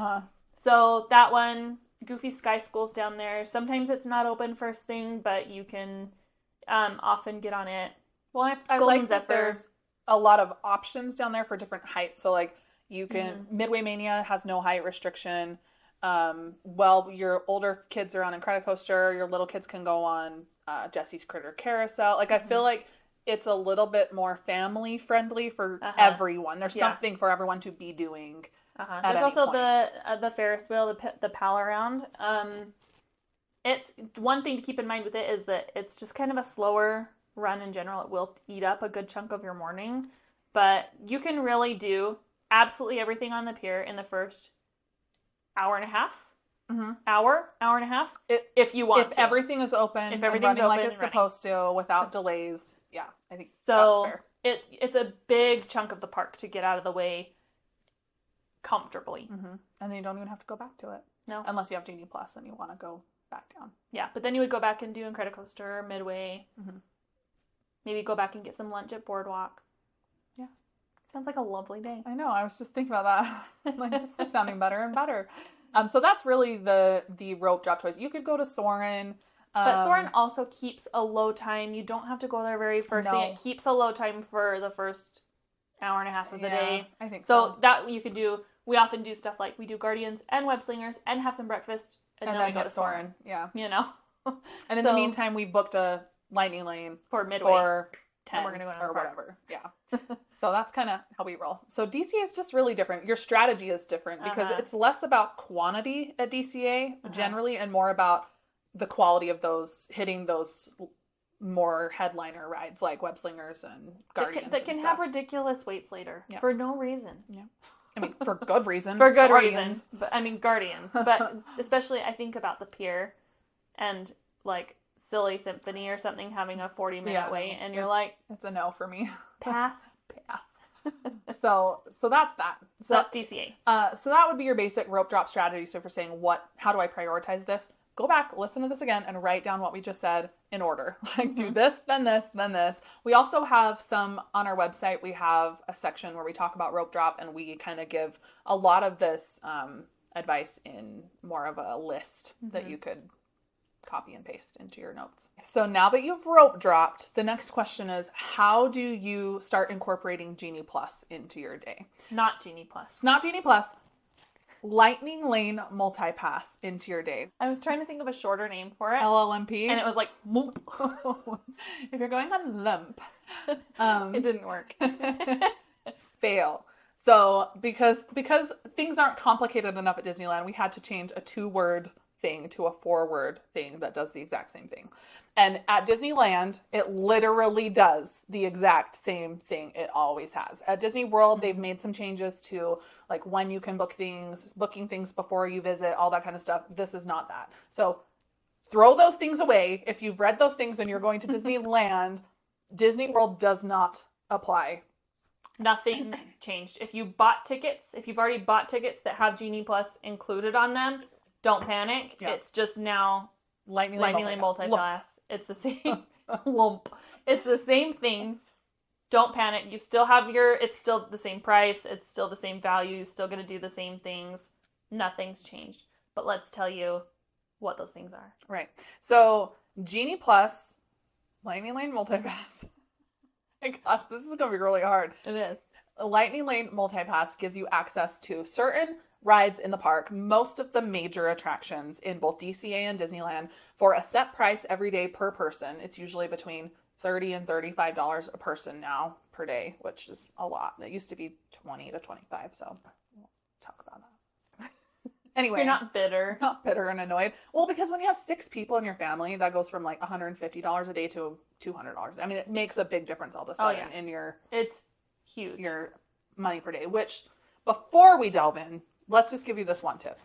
So that one, Goofy Sky School's down there. Sometimes it's not open first thing, but you can often get on it. Well, I like that there's a lot of options down there for different heights. So like you can, Midway Mania has no height restriction. Well, your older kids are on Incredicoaster. Your little kids can go on Jesse's Critter Carousel. Like I feel like it's a little bit more family friendly for everyone. There's something for everyone to be doing. There's also the Ferris wheel, the pal around. It's one thing to keep in mind with it is that it's just kind of a slower run in general. It will eat up a good chunk of your morning, but you can really do absolutely everything on the pier in the first hour and a half. Hour and a half, if you want to. Everything is open, if everything's open like it's supposed to, without delays. Yeah, I think that's fair. It's a big chunk of the park to get out of the way comfortably. And then you don't even have to go back to it. No. Unless you have Genie Plus and you want to go back down. Yeah, but then you would go back and do Incredicoaster, Midway. Maybe go back and get some lunch at Boardwalk. Yeah. Sounds like a lovely day. I know. I was just thinking about that. Like, this is sounding better and better. So that's really the rope drop choice. You could go to Soarin'. But Soarin' also keeps a low time. You don't have to go there very first thing. It keeps a low time for the first hour and a half of the day. I think so. That you could do. We often do stuff like we do Guardians and Web Slingers and have some breakfast. And then we go to Soarin'. Yeah. You know? And in the meantime, we booked a Lightning Lane. For Midway. For 10 and we're going to go to or whatever. Yeah. So that's kind of how we roll. So DCA is just really different. Your strategy is different because it's less about quantity at DCA generally and more about the quality of hitting those more headliner rides like Web Slingers and Guardians. That can have ridiculous waits later for no reason. Yeah. I mean, for good reason. For good reason. But I mean, Guardians. But especially I think about the pier and like Silly Symphony or something having a 40-minute wait, and you're like, it's a no for me. Pass. So that's that. So that's DCA. So that would be your basic rope drop strategy. So if you're saying how do I prioritize this? Go back, listen to this again, and write down what we just said in order. Like do this, then this, then this. We also have some on our website. We have a section where we talk about rope drop, and we kind of give a lot of this advice in more of a list that you could copy and paste into your notes. So now that you've rope dropped, the next question is, how do you start incorporating Genie Plus into your day? Not Genie Plus. It's not Genie Plus. Lightning Lane MultiPass into your day. I was trying to think of a shorter name for it. LLMP. And it was like, if you're going on lump. It didn't work. Fail. So because things aren't complicated enough at Disneyland, we had to change a 2-word thing to a 4-word thing that does the exact same thing. And at Disneyland, it literally does the exact same thing it always has. At Disney World, they've made some changes to like when you can booking things before you visit, all that kind of stuff. This is not that. So throw those things away. If you've read those things and you're going to Disneyland, Disney World does not apply Nothing changed. If you've already bought tickets that have Genie Plus included on them, don't panic. Yeah. It's just now Lightning Lane MultiPass. It's the same lump. It's the same thing. Don't panic. You still have it's still the same price. It's still the same value. You're still going to do the same things. Nothing's changed. But let's tell you what those things are. Right. So, Genie Plus, Lightning Lane MultiPass. My gosh, this is going to be really hard. It is. Lightning Lane MultiPass gives you access to certain rides in the park, most of the major attractions in both DCA and Disneyland, for a set price every day per person. It's usually between $30 and $35 a person now per day, which is a lot. It used to be $20 to $25, so we'll talk about that. Anyway. You're not bitter. Not bitter and annoyed. Well, because when you have 6 people in your family, that goes from like $150 a day to $200. I mean, it makes a big difference all of a sudden in your... It's huge. Your money per day, which before we delve in, let's just give you this one tip.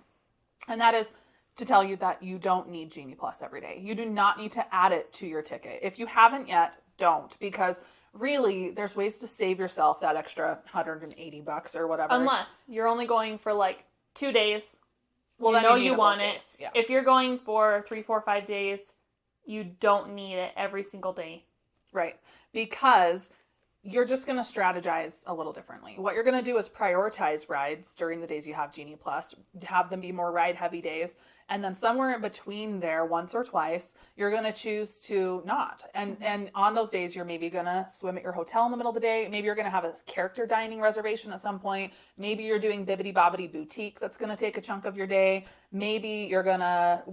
And that is to tell you that you don't need Genie Plus every day. You do not need to add it to your ticket. If you haven't yet, don't, because really there's ways to save yourself that extra $180 or whatever. Unless you're only going for like 2 days. Well, you know you want it. Yeah. If you're going for 3, 4, 5 days, you don't need it every single day. Right. Because you're just going to strategize a little differently. What you're going to do is prioritize rides during the days you have Genie Plus, have them be more ride heavy days. And then somewhere in between there, once or twice, you're going to choose to not. And on those days, you're maybe going to swim at your hotel in the middle of the day. Maybe you're going to have a character dining reservation at some point. Maybe you're doing Bibbidi Bobbidi Boutique. That's going to take a chunk of your day. Maybe you're going to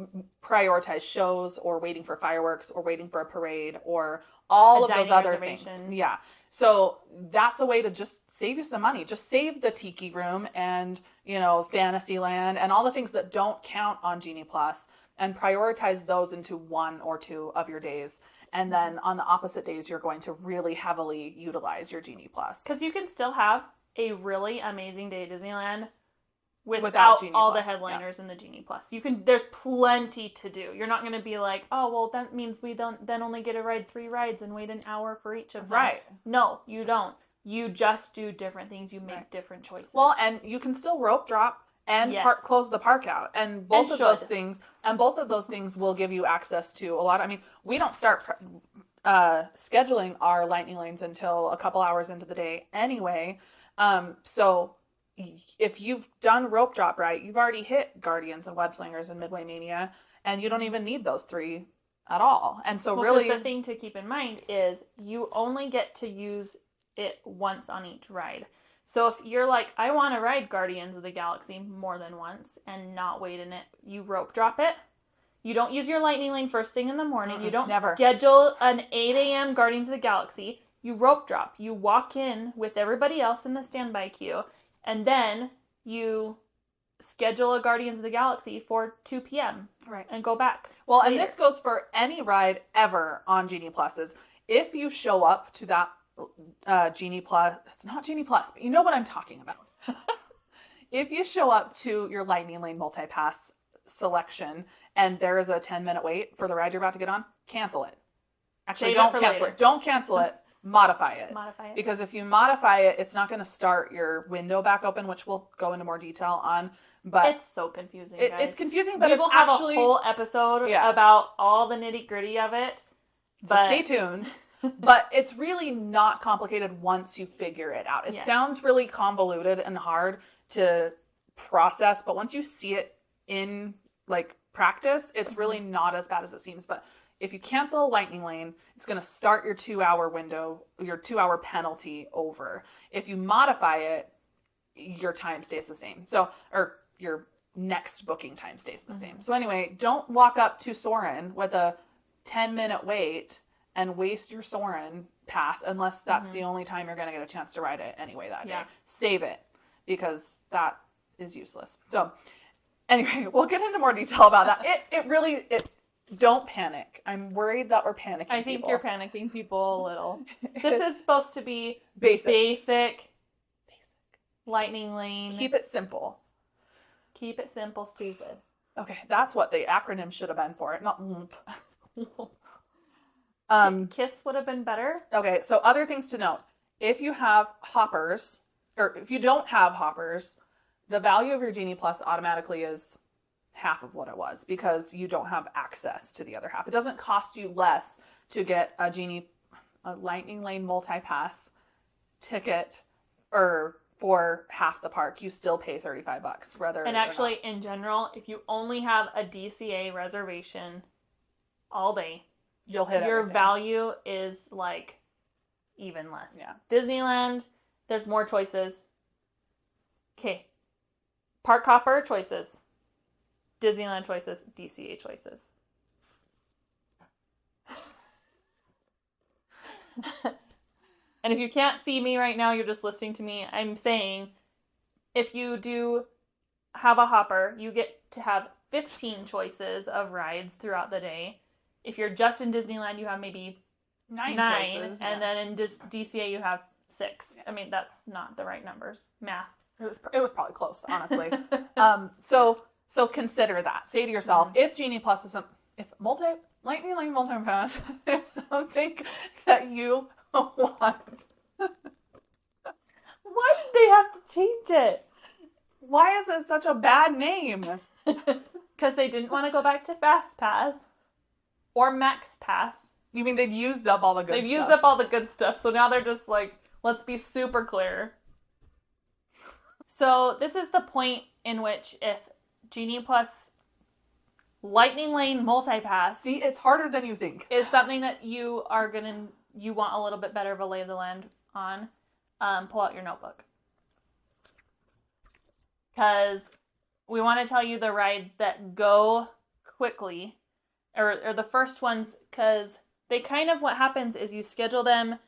prioritize shows or waiting for fireworks or waiting for a parade or all of those other things. Yeah. So that's a way to just save you some money. Just save the Tiki Room and, Fantasyland and all the things that don't count on Genie Plus and prioritize those into 1 or 2 of your days. And then on the opposite days, you're going to really heavily utilize your Genie Plus. Because you can still have a really amazing day at Disneyland without all the headliners and the Genie Plus. There's plenty to do. You're not going to be like, oh, well, that means we don't then only get to ride 3 rides and wait an hour for each of them. Right. No, you don't. You just do different things. You make different choices. Well, and you can still rope drop and close the park out. And both of those things will give you access to a lot. I mean, we don't start scheduling our lightning lanes until a couple hours into the day anyway. So if you've done rope drop right, you've already hit Guardians and Web Slingers and Midway Mania, and you don't even need those 3 at all. And so really, the thing to keep in mind is you only get to use it once on each ride. So if you're like, I want to ride Guardians of the Galaxy more than once and not wait in it, you rope drop it. You don't use your lightning lane first thing in the morning. You don't schedule an 8 a.m. Guardians of the Galaxy. You rope drop. You walk in with everybody else in the standby queue, and then you schedule a Guardians of the Galaxy for 2 p.m. Right. And go back. Well, later. And this goes for any ride ever on Genie Pluses. If you show up to that Genie Plus, it's not Genie Plus, but you know what I'm talking about. If you show up to your Lightning Lane MultiPass selection and there is a 10-minute wait for the ride you're about to get on, cancel it. Actually, don't cancel it. Don't cancel it. Modify it. Because if you modify it, it's not going to start your window back open, which we'll go into more detail on. But it's so confusing, guys. It's confusing, but we will have a whole episode about all the nitty-gritty of it. So stay tuned. But it's really not complicated once you figure it out. It sounds really convoluted and hard to process, but once you see it in practice, it's really not as bad as it seems. But if you cancel a lightning lane, it's going to start your 2-hour window, your 2-hour penalty over. If you modify it, your time stays the same. So, or your next booking time stays the same. So anyway, don't walk up to Soarin' with a 10-minute wait and waste your Soarin' pass unless that's the only time you're going to get a chance to ride it anyway that day. Save it, because that is useless. So anyway, we'll get into more detail about that. Don't panic. I'm worried that we're panicking. I think you're panicking people a little. This is supposed to be basic lightning lane. Keep it simple. Keep it simple, stupid. Okay, that's what the acronym should have been for it, not LLMP. KISS would have been better. Okay, so other things to note. if you have hoppers, or if you don't have hoppers, the value of your Genie Plus automatically is half of what it was because you don't have access to the other half. It doesn't cost you less to get a Lightning Lane MultiPass ticket or for half the park. You still pay $35 rather. And actually, in general, if you only have a DCA reservation all day, you'll hit your everything. value is like even less. Yeah. Disneyland, there's more choices. Okay. Park hopper choices. Disneyland choices. DCA choices. And if you can't see me right now, you're just listening to me. I'm saying if you do have a hopper, you get to have 15 choices of rides throughout the day. If you're just in Disneyland, you have maybe nine choices, and then in DCA you have 6. I mean, that's not the right numbers. Math. It was probably close, honestly. So consider that. Say to yourself, if Genie Plus is Lightning Lane MultiPass is something that you want. Why did they have to change it? Why is it such a bad name? Because they didn't want to go back to Fast Pass or Max Pass. You mean they've used up all the good stuff? They've used up all the good stuff, so now they're just like, let's be super clear. So this is the point in which if Genie Plus Lightning Lane MultiPass... See, it's harder than you think. ...is something that you want a little bit better of a lay of the land on, pull out your notebook. Because we want to tell you the rides that go quickly, or the first ones, because they kind of, what happens is you schedule them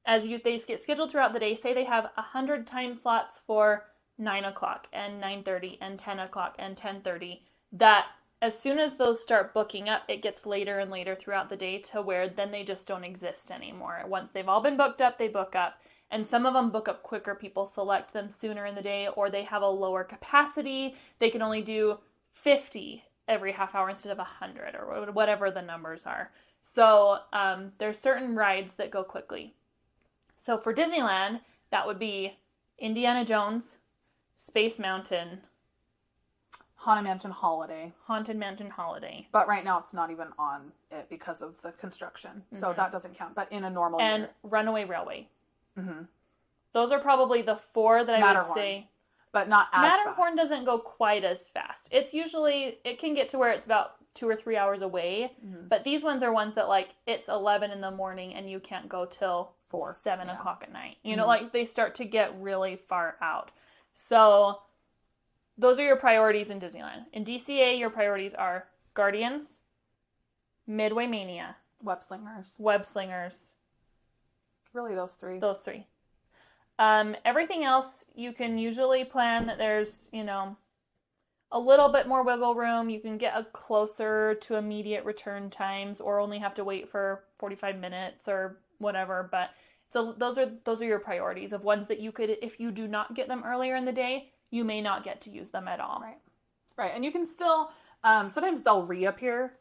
they get scheduled throughout the day. Say they have 100 time slots for 9 o'clock and 9:30 and 10 o'clock and 10:30. That as soon as those start booking up, it gets later and later throughout the day to where then they just don't exist anymore. Once they've all been booked up, they book up. And some of them book up quicker. People select them sooner in the day, or they have a lower capacity. They can only do 50 every half hour instead of 100, or whatever the numbers are. So there's certain rides that go quickly. So for Disneyland, that would be Indiana Jones, Space Mountain, Haunted Mansion Holiday. But right now it's not even on it because of the construction. So that doesn't count. But in a normal year. And Runaway Railway. Mm-hmm. Those are probably the 4 that I would say. But not as fast. Matterhorn doesn't go quite as fast. It's usually, it can get to where it's about 2 or 3 hours away. Mm-hmm. But these ones are ones that like, it's 11 in the morning and you can't go till 7 o'clock at night. You know, like they start to get really far out. So those are your priorities in Disneyland. In DCA, your priorities are Guardians, Midway Mania, Web Slingers. Really, those 3. Those 3. Everything else, you can usually plan that there's, a little bit more wiggle room. You can get closer to immediate return times or only have to wait for 45 minutes or whatever. But those are your priorities of ones that you could, if you do not get them earlier in the day, you may not get to use them at all. Right. And you can still, sometimes they'll reappear.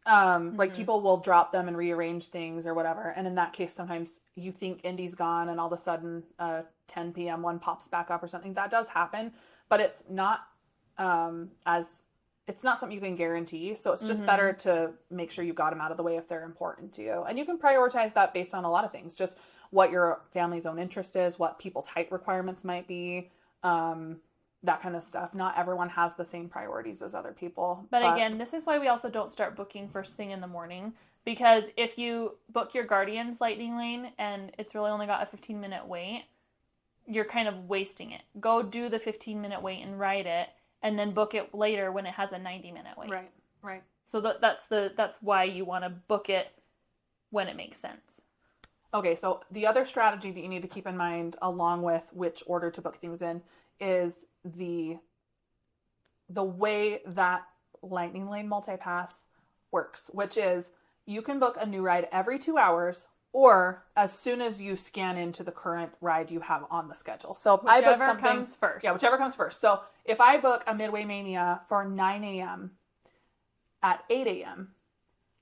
Like people will drop them and rearrange things or whatever. And in that case, sometimes you think Indy's gone and all of a sudden 10 p.m. one pops back up or something. That does happen, but it's not it's not something you can guarantee. So it's just better to make sure you got them out of the way if they're important to you. And you can prioritize that based on a lot of things, just what your family's own interest is, what people's height requirements might be, that kind of stuff. Not everyone has the same priorities as other people. But again, this is why we also don't start booking first thing in the morning, because if you book your Guardians Lightning Lane and it's really only got a 15-minute wait, you're kind of wasting it. Go do the 15-minute wait and ride it, and then book it later when it has a 90-minute wait. Right. So that's why you want to book it when it makes sense. Okay, so the other strategy that you need to keep in mind, along with which order to book things in, is the way that Lightning Lane MultiPass works, which is you can book a new ride every 2 hours or as soon as you scan into the current ride you have on the schedule. So if I book something, comes first. Yeah, whichever comes first. So if I book a Midway Mania for 9 a.m. at 8 a.m.,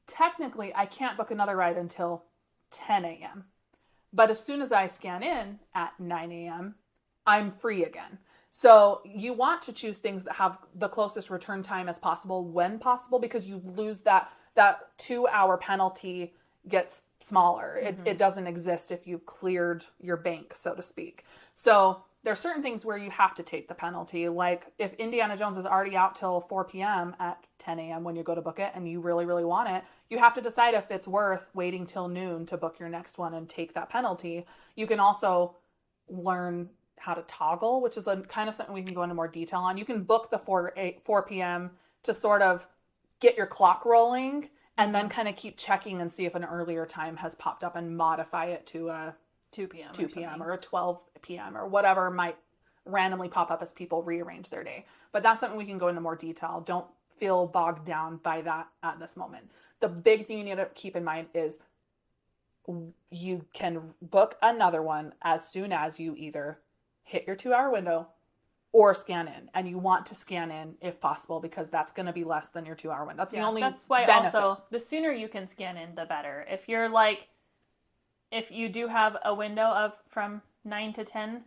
technically I can't book another ride until 10 a.m. But as soon as I scan in at 9 a.m., I'm free again. So you want to choose things that have the closest return time as possible when possible, because you lose that 2-hour penalty gets smaller. It doesn't exist if you cleared your bank, so to speak. So there's certain things where you have to take the penalty. Like if Indiana Jones is already out till 4 p.m. at 10 a.m. when you go to book it and you really, really want it, you have to decide if it's worth waiting till noon to book your next one and take that penalty. You can also learn how to toggle, which is a kind of something we can go into more detail on. You can book the 4 p.m. to sort of get your clock rolling and then kind of keep checking and see if an earlier time has popped up and modify it to a 2 p.m. 2 p.m. or a 12 p.m. or whatever might randomly pop up as people rearrange their day. But that's something we can go into more detail. Don't feel bogged down by that at this moment. The big thing you need to keep in mind is you can book another one as soon as you either hit your 2-hour window or scan in. And you want to scan in if possible, because that's going to be less than your 2-hour window. That's the only That's why benefit. Also, the sooner you can scan in, the better. If you do have a window of from 9 to 10,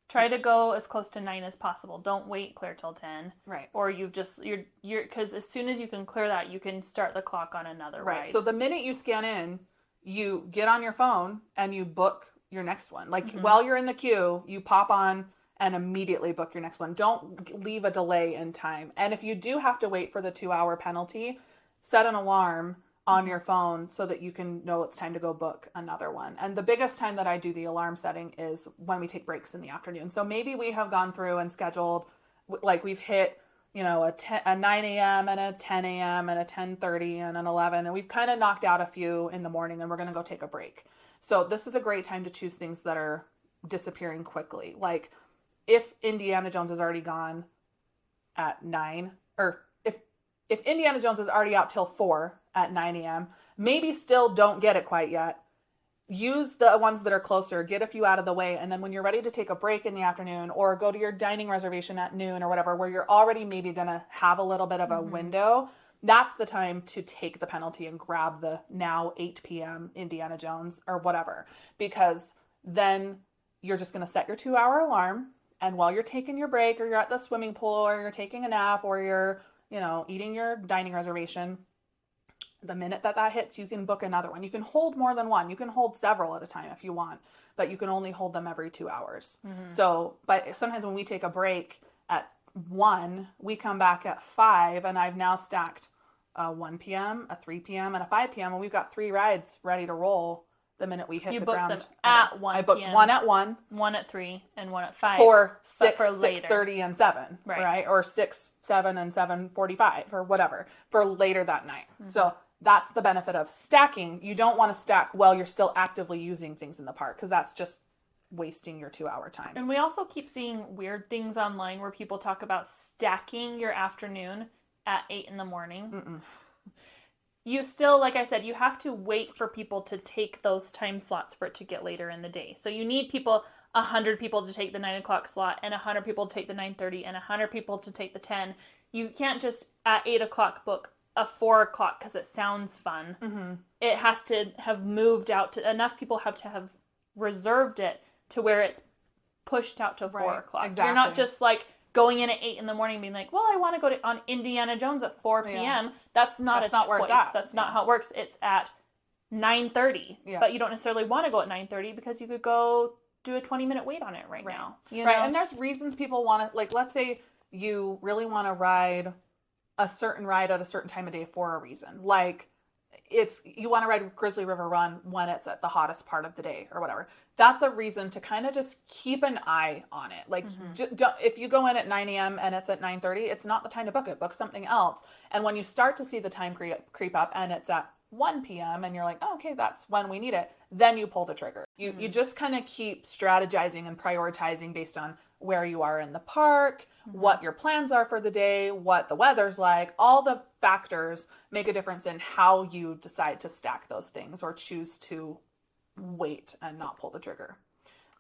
try to go as close to 9 as possible. Don't wait clear till 10. Right. Or you're because as soon as you can clear that, you can start the clock on another ride. So the minute you scan in, you get on your phone and you book your next one. Like while you're in the queue, you pop on and immediately book your next one. Don't leave a delay in time. And if you do have to wait for the 2-hour penalty, set an alarm on your phone so that you can know it's time to go book another one. And the biggest time that I do the alarm setting is when we take breaks in the afternoon. So maybe we have gone through and scheduled, like we've hit, a 9 a.m. and a 10 a.m. and a 10:30 and an 11. And we've kind of knocked out a few in the morning and we're going to go take a break. So this is a great time to choose things that are disappearing quickly. Like if Indiana Jones is already gone at 9, or if Indiana Jones is already out till 4 at 9 a.m., maybe still don't get it quite yet. Use the ones that are closer, get a few out of the way, and then when you're ready to take a break in the afternoon or go to your dining reservation at noon or whatever, where you're already maybe going to have a little bit of a window, that's the time to take the penalty and grab the now 8 p.m. Indiana Jones or whatever, because then you're just going to set your 2-hour alarm, and while you're taking your break or you're at the swimming pool or you're taking a nap or you're eating your dining reservation, the minute that hits, you can book another one. You can hold more than one. You can hold several at a time if you want, but you can only hold them every 2 hours. So, but sometimes when we take a break at 1, we come back at 5, and I've now stacked a 1 p.m., a 3 p.m., and a 5 p.m., and we've got 3 rides ready to roll the minute we hit the ground. You booked them at 1 I booked p.m. one at 1. One at 3, and one at 5. For 6, for later. 6:30, and 7, right? Or 6, 7, and 7:45, or whatever, for later that night. So that's the benefit of stacking. You don't want to stack while you're still actively using things in the park, because that's just wasting your 2-hour time. And we also keep seeing weird things online where people talk about stacking your afternoon at 8 in the morning. You still, like I said, you have to wait for people to take those time slots for it to get later in the day. So you need 100 people to take the 9 o'clock slot, and 100 people to take the 9:30, and 100 people to take the 10. You can't just at 8 o'clock book a 4 o'clock because it sounds fun. It has to have moved out to, enough people have to have reserved it to where it's pushed out to 4 o'clock. Exactly. You're not just like going in at 8 in the morning being like, well, I want to go on Indiana Jones at 4 p.m. That's not That's a not choice. where it's at. That's not how it works. It's at 9:30. But you don't necessarily want to go at 9:30 because you could go do a 20-minute wait on it right now. You know? And there's reasons people want to, like, let's say you really want to ride a certain ride at a certain time of day for a reason. Like, you want to ride Grizzly River Run when it's at the hottest part of the day or whatever. That's a reason to kind of just keep an eye on it. Like, if you go in at 9 a.m. and it's at 9:30, it's not the time to book it. Book something else. And when you start to see the time creep up and it's at 1 p.m. and you're like, oh, okay, that's when we need it, then you pull the trigger. You just kind of keep strategizing and prioritizing based on where you are in the park, what your plans are for the day, what the weather's like. All the factors make a difference in how you decide to stack those things or choose to wait and not pull the trigger.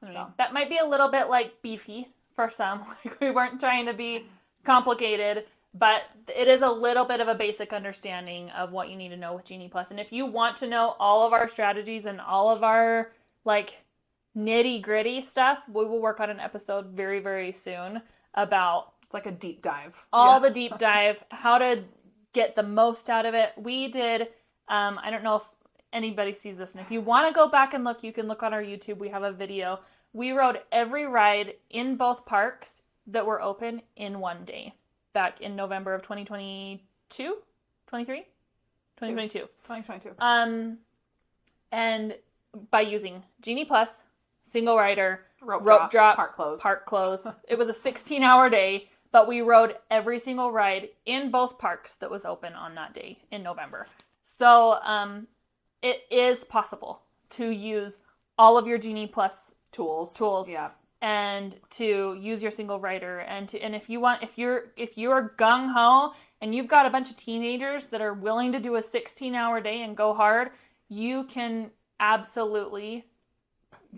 So. That might be a little bit like beefy for some. Like, we weren't trying to be complicated, but it is a little bit of a basic understanding of what you need to know with Genie Plus. And if you want to know all of our strategies and all of our like nitty-gritty stuff, we will work on an episode very, very soon about It's like a deep dive. all the deep dive, how to get the most out of it. We did, I don't know if anybody sees this, and if you want to go back and look, you can look on our YouTube. We have a video. We rode every ride in both parks that were open in one day back in November of 2022, 23, 2022. 2022. And by using Genie Plus, single rider, rope drop, park close. It was a 16-hour day, but we rode every single ride in both parks that was open on that day in November. So it is possible to use all of your Genie Plus tools. Yeah. And to use your single rider, and if you're gung ho and you've got a bunch of teenagers that are willing to do a 16-hour day and go hard, you can absolutely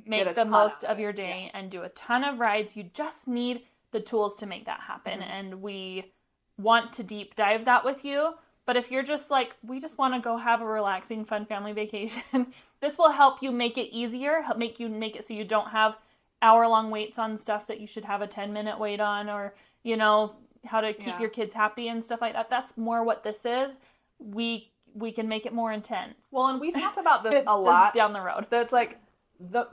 make the most of your day and do a ton of rides. You just need the tools to make that happen. Mm-hmm. And we want to deep dive that with you. But if you're just like, we just want to go have a relaxing, fun family vacation, this will help you make it easier, make it so you don't have hour-long waits on stuff that you should have a 10-minute wait on, or, how to keep your kids happy and stuff like that. That's more what this is. We can make it more intense. Well, and we talk about this a lot down the road. That's like,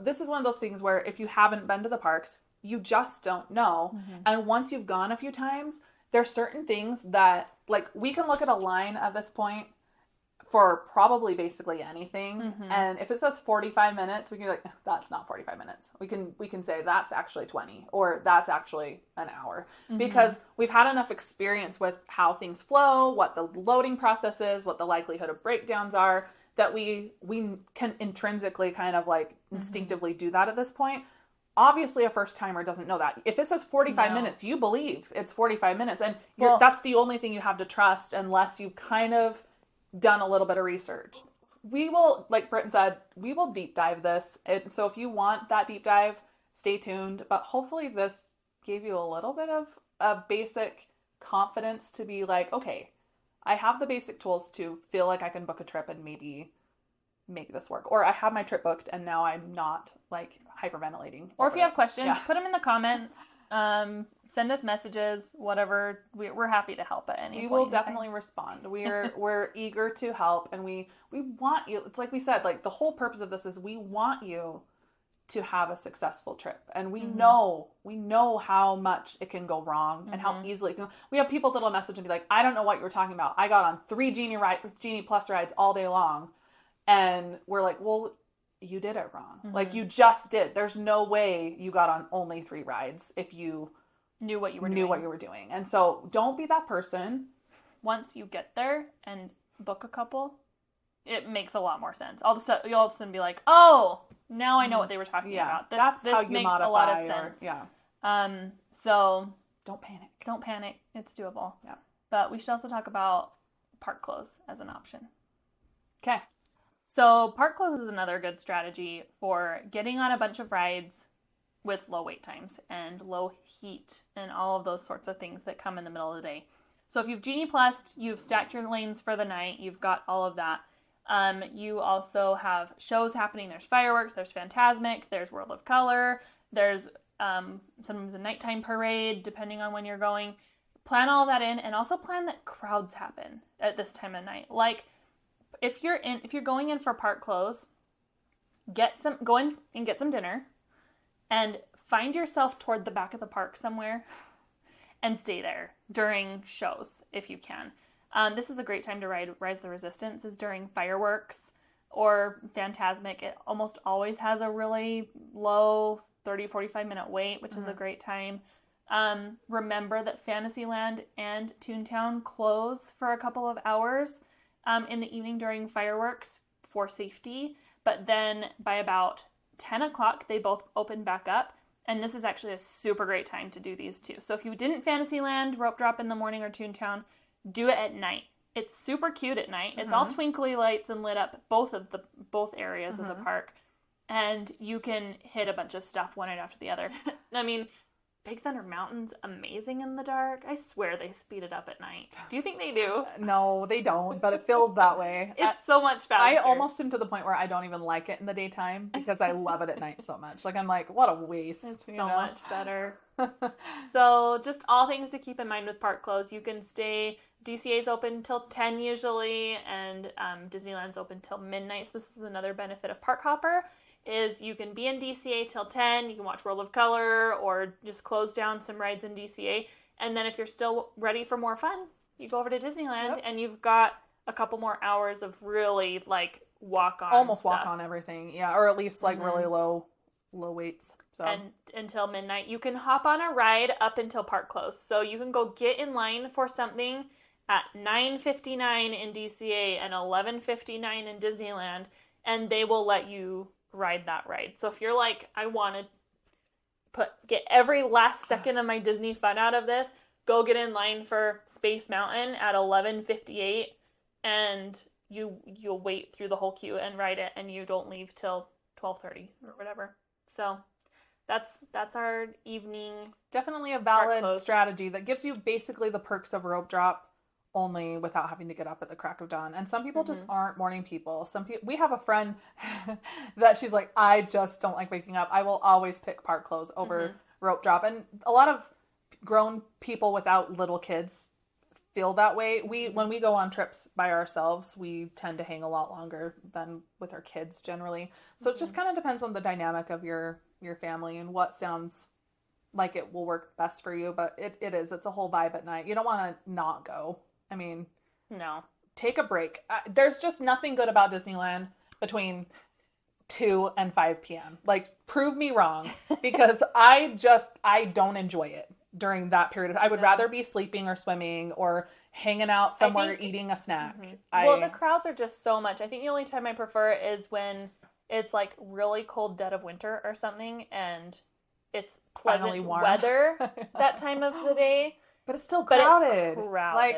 this is one of those things where if you haven't been to the parks, you just don't know. Mm-hmm. And once you've gone a few times, there's certain things that, like, we can look at a line at this point for probably basically anything. Mm-hmm. And if it says 45 minutes, we can be like, that's not 45 minutes. We can say that's actually 20, or that's actually an hour. Mm-hmm. Because we've had enough experience with how things flow, what the loading process is, what the likelihood of breakdowns are, that we can intrinsically kind of like instinctively do that at this point. Obviously, a first timer doesn't know that. If it says 45 minutes, you believe it's 45 minutes. And that's the only thing you have to trust, unless you've kind of done a little bit of research. We will, like Britton said, we will deep dive this. And so if you want that deep dive, stay tuned. But hopefully this gave you a little bit of a basic confidence to be like, okay, I have the basic tools to feel like I can book a trip and maybe make this work. Or I have my trip booked and now I'm not like hyperventilating. Or if you have questions, put them in the comments. Send us messages, whatever. We're happy to help at any point. We will definitely respond. We're eager to help, and we want you. It's like we said, like the whole purpose of this is we want you to have a successful trip, and we know how much it can go wrong and how easily it can. We have people that'll message and be like, I don't know what you were talking about. I got on 3 Genie Plus rides all day long, and we're like, well, you did it wrong. Mm-hmm. Like you just did. There's no way you got on only 3 rides if you knew what you were doing. And so don't be that person. Once you get there and book a couple, it makes a lot more sense. You'll all of a sudden be like, oh, now I know what they were talking about. That's how you makes modify. A lot of sense. So don't panic. Don't panic. It's doable. Yeah. But we should also talk about park close as an option. Okay. So park close is another good strategy for getting on a bunch of rides with low wait times and low heat and all of those sorts of things that come in the middle of the day. So if you've Genie Plus, you've stacked your lanes for the night, you've got all of that. You also have shows happening. There's fireworks, there's Fantasmic, there's World of Color, there's sometimes a nighttime parade, depending on when you're going. Plan all that in, and also plan that crowds happen at this time of night. Like if you're going in for park close, go in and get some dinner. And find yourself toward the back of the park somewhere and stay there during shows if you can. This is a great time to ride Rise of the Resistance, is during fireworks or Fantasmic. It almost always has a really low 30-45 minute wait, which is a great time. Remember that Fantasyland and Toontown close for a couple of hours in the evening during fireworks for safety. But then by about 10 o'clock, they both open back up, and this is actually a super great time to do these too. So if you didn't Fantasyland rope drop in the morning or Toontown, do it at night. It's super cute at night. It's all twinkly lights and lit up both areas of the park, and you can hit a bunch of stuff one right after the other. I mean, Big Thunder Mountain's amazing in the dark. I swear they speed it up at night. Do you think they do? No, they don't, but it feels that way. It's so much faster. I almost am to the point where I don't even like it in the daytime because I love it at night so much. Like, I'm like, what a waste. It's so much better. So just all things to keep in mind with park close. You can stay, DCA's open till 10 usually, and Disneyland's open till midnight. So this is another benefit of Park Hopper, is you can be in DCA till 10, you can watch World of Color, or just close down some rides in DCA, and then if you're still ready for more fun, you go over to Disneyland, and you've got a couple more hours of really, like, walk-on almost stuff. walk-on everything, yeah, or at least, like, really low weights. So. And until midnight. You can hop on a ride up until park close, so you can go get in line for something at 9:59 in DCA and 11:59 in Disneyland, and they will let you ride that ride. So if you're like, I want to get every last second of my Disney fun out of this, go get in line for Space Mountain at 11:58, and you'll wait through the whole queue and ride it, and you don't leave till 12:30 or whatever. So that's our evening. Definitely a valid strategy that gives you basically the perks of rope drop, only without having to get up at the crack of dawn. And some people just aren't morning people. We have a friend that she's like, I just don't like waking up. I will always pick park close over rope drop. And a lot of grown people without little kids feel that way. When we go on trips by ourselves, we tend to hang a lot longer than with our kids generally. So it just kind of depends on the dynamic of your family and what sounds like it will work best for you. But it's a whole vibe at night. You don't want to not go. I mean, no. Take a break. There's just nothing good about Disneyland between 2 and 5 p.m. Like, prove me wrong, because I don't enjoy it during that period. I would rather be sleeping or swimming or hanging out somewhere eating a snack. Well, the crowds are just so much. I think the only time I prefer is when it's like really cold dead of winter or something, and it's pleasant weather that time of the day. But it's still crowded. Like,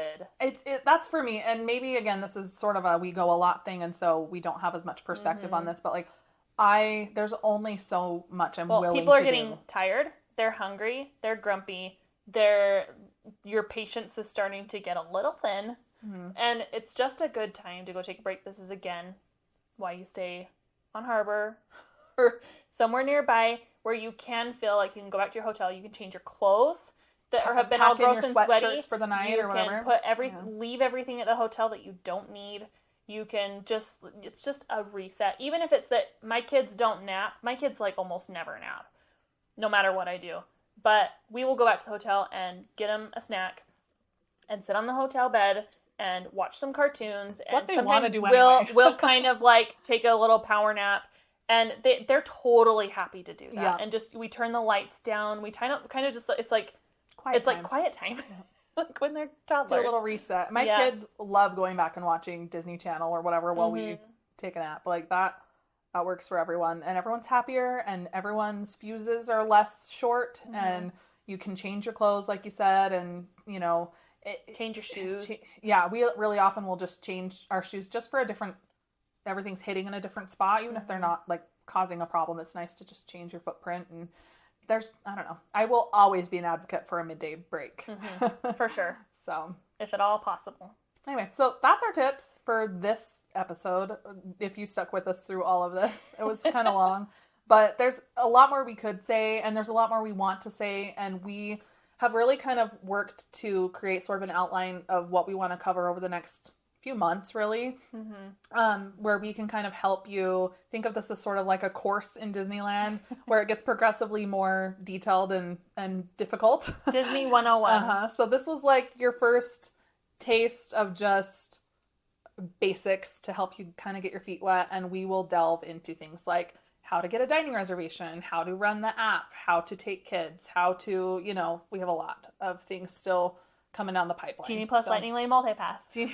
that's for me. And maybe, again, this is sort of a we go a lot thing, and so we don't have as much perspective on this. But, like, there's only so much I'm willing to do. People are getting tired. They're hungry. They're grumpy. Your patience is starting to get a little thin. And it's just a good time to go take a break. This is, again, why you stay on Harbor or somewhere nearby where you can feel like you can go back to your hotel. You can change your clothes that have been all gross and sweaty for the night or whatever. You can leave everything at the hotel that you don't need. You can it's just a reset. Even if it's that my kids don't nap. My kids, like, almost never nap, no matter what I do. But we will go back to the hotel and get them a snack and sit on the hotel bed and watch some cartoons. What they want to do anyway. We'll kind of, like, take a little power nap. And they're totally happy to do that. Yeah. And just, we turn the lights down. We kind of just, it's like quiet time. Like when they're toddlers. Just do a little reset. My kids love going back and watching Disney Channel or whatever while we take a nap. Like, that works for everyone. And everyone's happier, and everyone's fuses are less short, and you can change your clothes, like you said, and, you know... change your shoes. We really often will just change our shoes just for a different... Everything's hitting in a different spot, even if they're not, like, causing a problem. It's nice to just change your footprint. And I don't know. I will always be an advocate for a midday break. For sure. So, if at all possible. Anyway, so that's our tips for this episode. If you stuck with us through all of this, it was kind of long, but there's a lot more we could say, and there's a lot more we want to say. And we have really kind of worked to create sort of an outline of what we want to cover over the next few months, really, where we can kind of help you think of this as sort of like a course in Disneyland, where it gets progressively more detailed and difficult. Disney 101. So this was like your first taste of just basics to help you kind of get your feet wet, and we will delve into things like how to get a dining reservation, how to run the app, how to take kids, how to, we have a lot of things still coming down the pipeline. Genie Plus Lightning Lane MultiPass.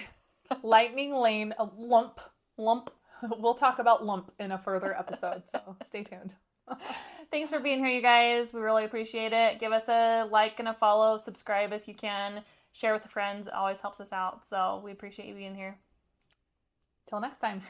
Lightning Lane, lump. We'll talk about lump in a further episode, so stay tuned. Thanks for being here, you guys. We really appreciate it. Give us a like and a follow, subscribe if you can, share with friends. It always helps us out, so we appreciate you being here. Till next time.